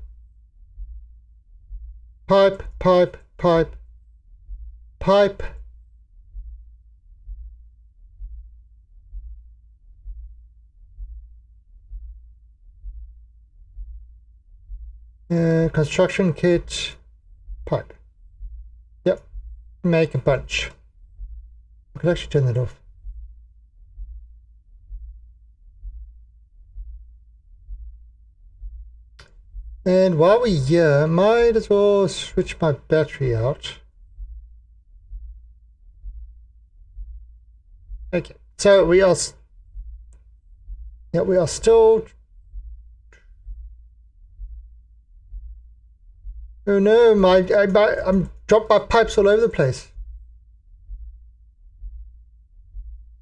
pipe, pipe, pipe, pipe. Construction kit, pipe. Yep. Make a bunch. I could actually turn that off. And while we're here, might as well switch my battery out. Okay, so we are still. Oh no, I'm dropped my pipes all over the place.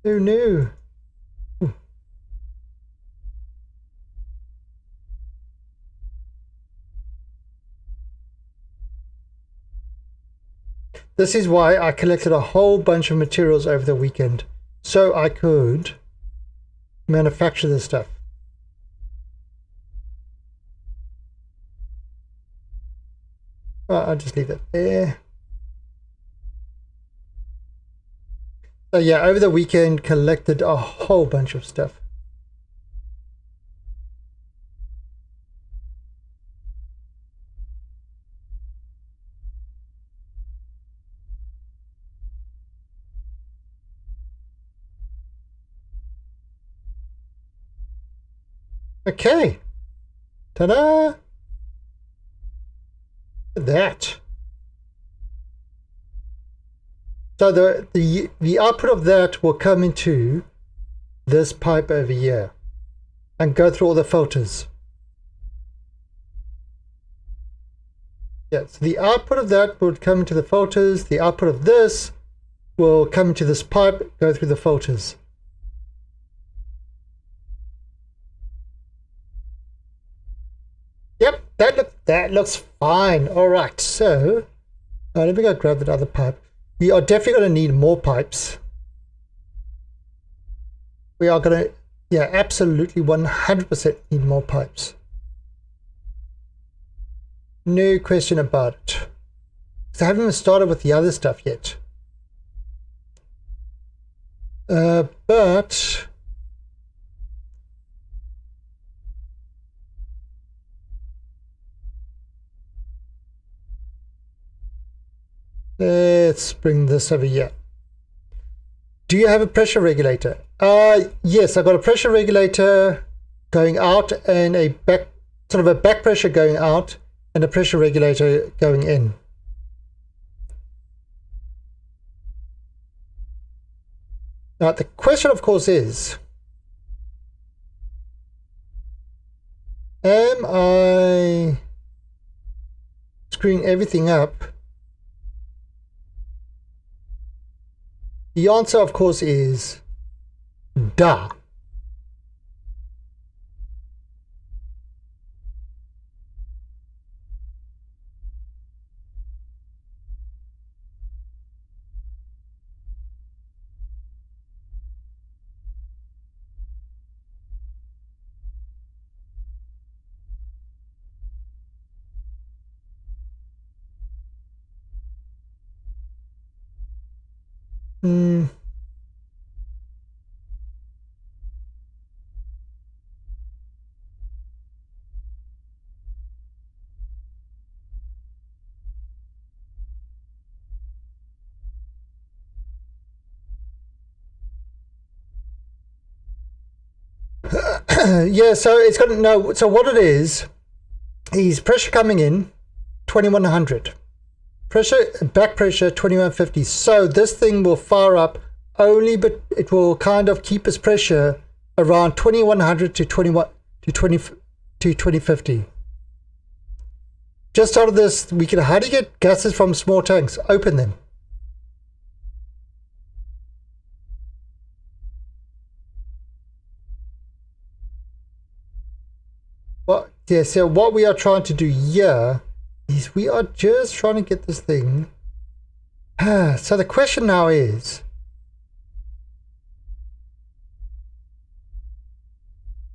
Oh no. This is why I collected a whole bunch of materials over the weekend, so I could manufacture this stuff. I'll just leave it there. So yeah, over the weekend collected a whole bunch of stuff. Okay. Ta-da! Look at that. So the output of that will come into this pipe over here and go through all the filters. Yeah, so the output of that would come into the filters. The output of this will come into this pipe, go through the filters. Yep, that looks fine. All right, so let me go grab that other pipe. We are definitely going to need more pipes. We are going to, yeah, absolutely 100% need more pipes. No question about it. So I haven't even started with the other stuff yet. But let's bring this over here. Do you have a pressure regulator? Yes, I've got a pressure regulator going out and a back pressure going out and a pressure regulator going in. Now the question of course is, am I screwing everything up? The answer, of course, is duh. Yeah, so it's got no. So what it is pressure coming in 2100, pressure back pressure 2150. So this thing will fire up only, but it will kind of keep its pressure around 2100 to 2050. Just out of this, we can. How do you get gases from small tanks? Open them. Well, yeah, so what we are trying to do here is we are just trying to get this thing. So the question now is,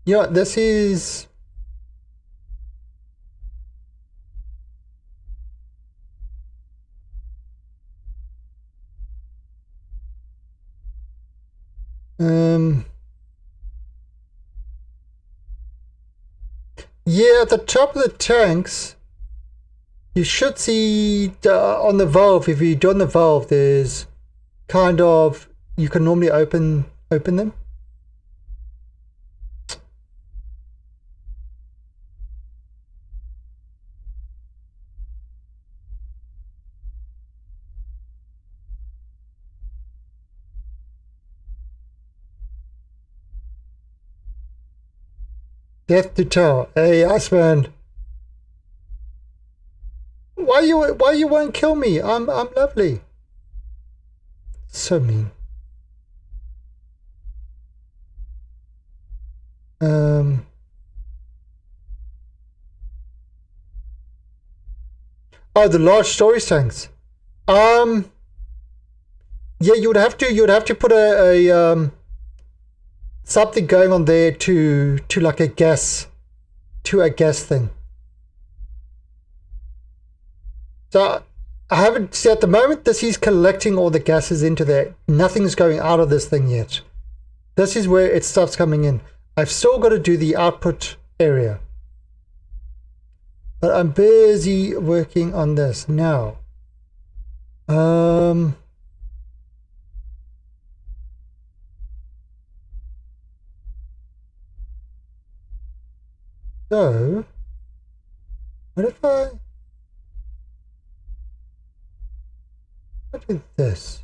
you know, this is yeah, at the top of the tanks, you should see on the valve, if you do on the valve, there's kind of, you can normally open them. Death to tell. Hey, Iceman. Why you won't kill me? I'm lovely. So mean. Oh, the large storage tanks. Yeah, you would have to put a something going on there to like a gas thing. So I haven't see at the moment this is collecting all the gases into there. Nothing's going out of this thing yet. This is where it starts coming in. I've still got to do the output area. But I'm busy working on this now. So what if I do this?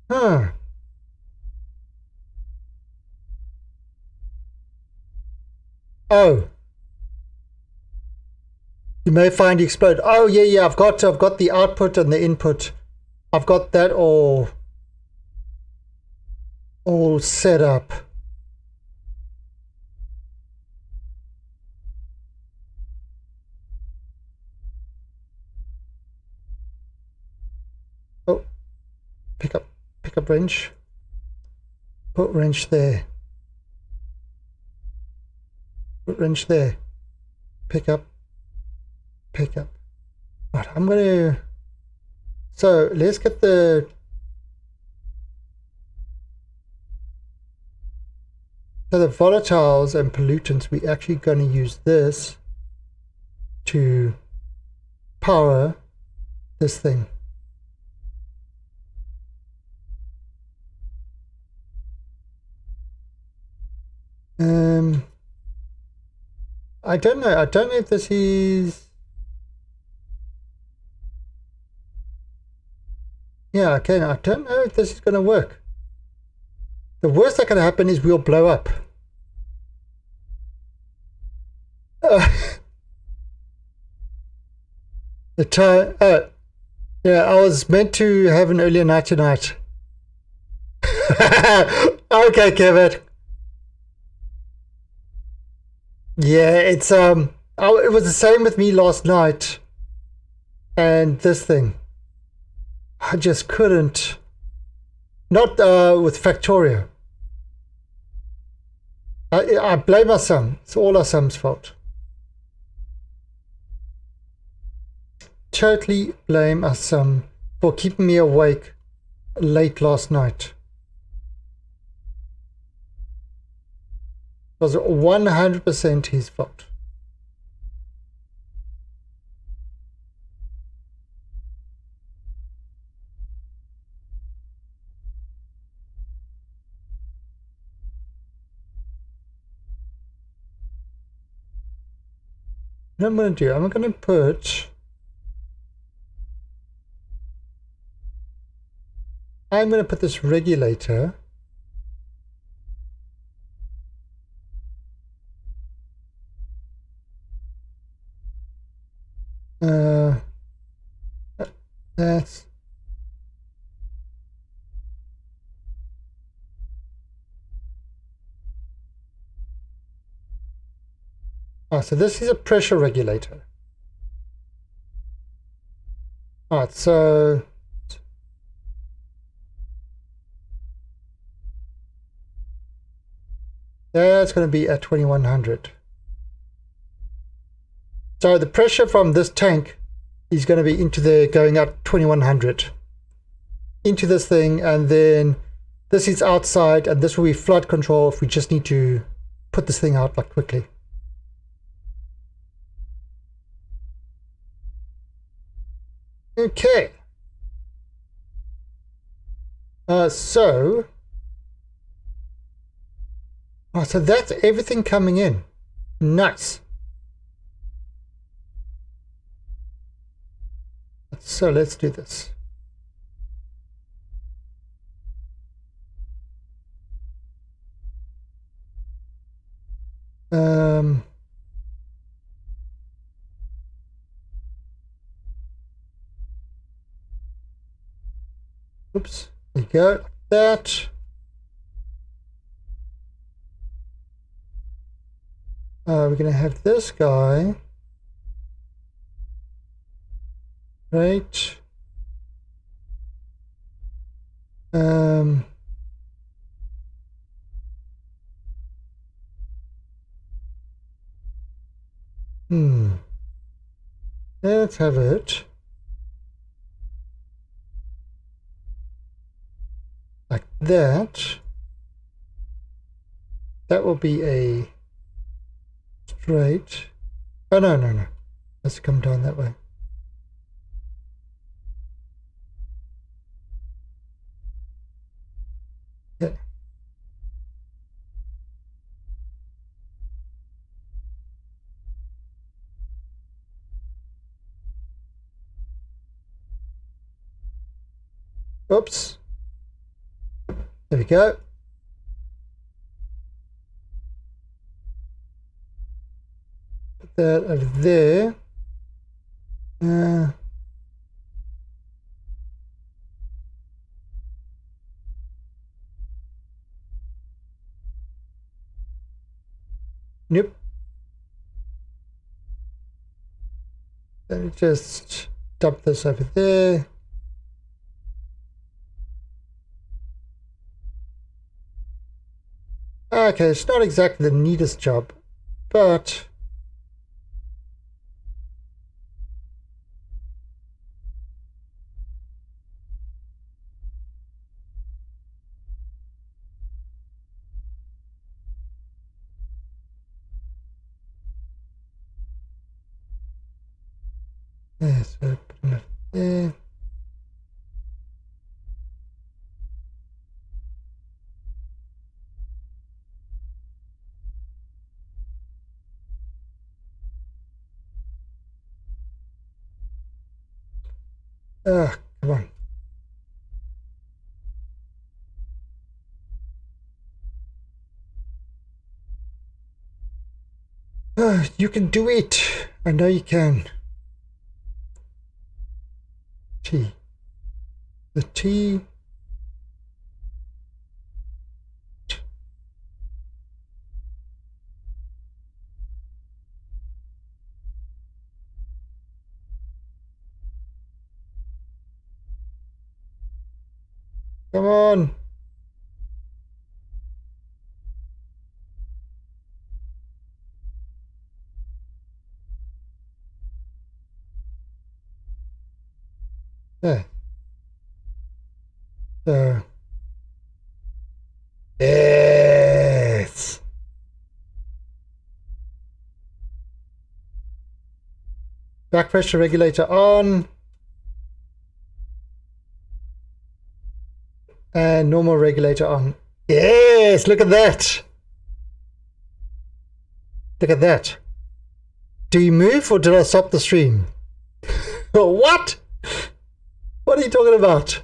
Huh. Oh. You may find explode. Oh yeah, I've got the output and the input. I've got that all set up. Oh, pick up wrench. Put wrench there. Put wrench there. Pick up. Right, I'm gonna. So let's get the. So the volatiles and pollutants, we're actually going to use this to power this thing. I don't know if this is. Yeah, okay, I don't know if this is going to work. The worst that can happen is we'll blow up. The time. Yeah, I was meant to have an earlier night tonight. Okay, Kevin. Yeah, it's it was the same with me last night, and this thing. I just couldn't. Not with Factorio. I blame our son. It's all our son's fault. Totally blame our son for keeping me awake late last night. It was 100% his fault. What I'm going to do, I'm going to put. I'm going to put this regulator. That's. So this is a pressure regulator. Alright, so that's going to be at 2100. So the pressure from this tank is going to be into there, going up 2100 into this thing, and then this is outside, and this will be flood control if we just need to put this thing out like quickly. Okay. So that's everything coming in. Nice. So let's do this. Oops, there you go, like that. We're going to have this guy Right. Hmm. Let's have it like that. That will be a straight. Oh, no, no, no. Let's come down that way. Yeah. Oops. There we go. Put that over there. Nope. Let me just dump this over there. Okay, it's not exactly the neatest job, but yeah, so put it there. Ah, come on. Ah, you can do it. I know you can. T. The T. Come on. There. So. Yes. Back pressure regulator on. And normal regulator on. Yes, look at that. Look at that. Do you move or did I stop the stream? What? What are you talking about?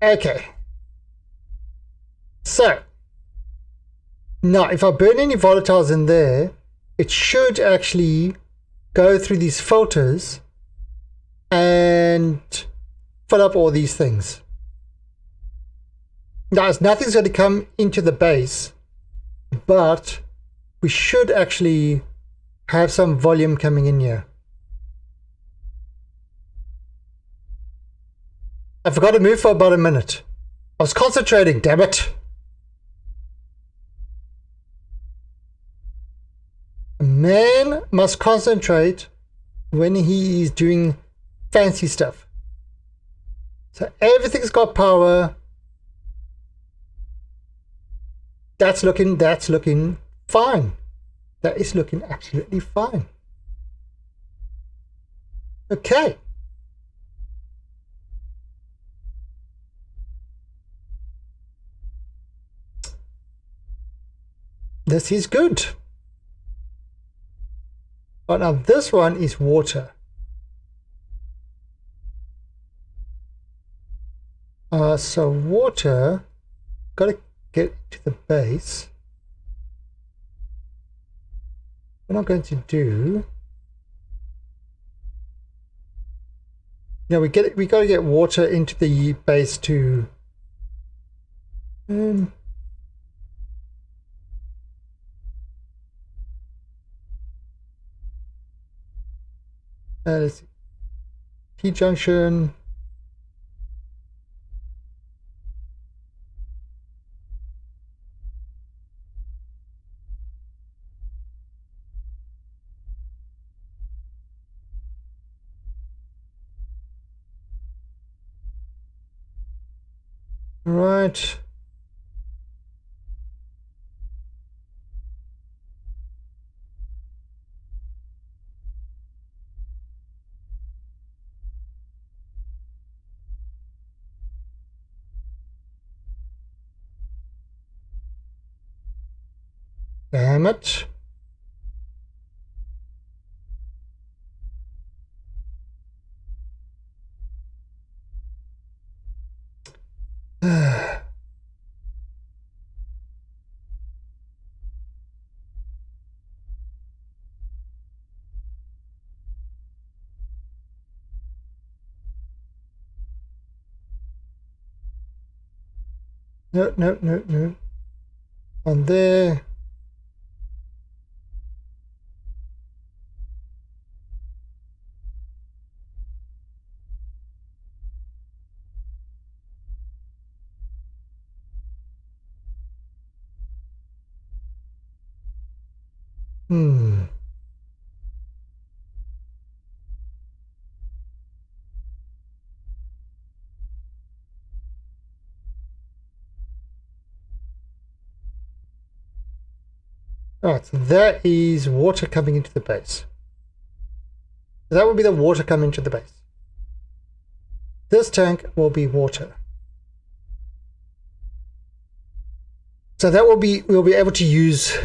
Okay. So, now if I burn any volatiles in there, it should actually go through these filters and fill up all these things. Now, nothing's going to come into the base, but we should actually have some volume coming in here. I forgot to move for about a minute. I was concentrating, damn it. A man must concentrate when he is doing fancy stuff. So everything's got power. That's looking fine. That is looking absolutely fine. Okay. This is good. But now this one is water. So water, gotta get to the base. What I'm going to do, now we gotta get water into the base to Let's see. T-junction. Right. Damn it. No, no, no, no. On there. Hmm. Alright, so that is water coming into the base. So that would be the water coming into the base. This tank will be water. So that will be, we'll be able to use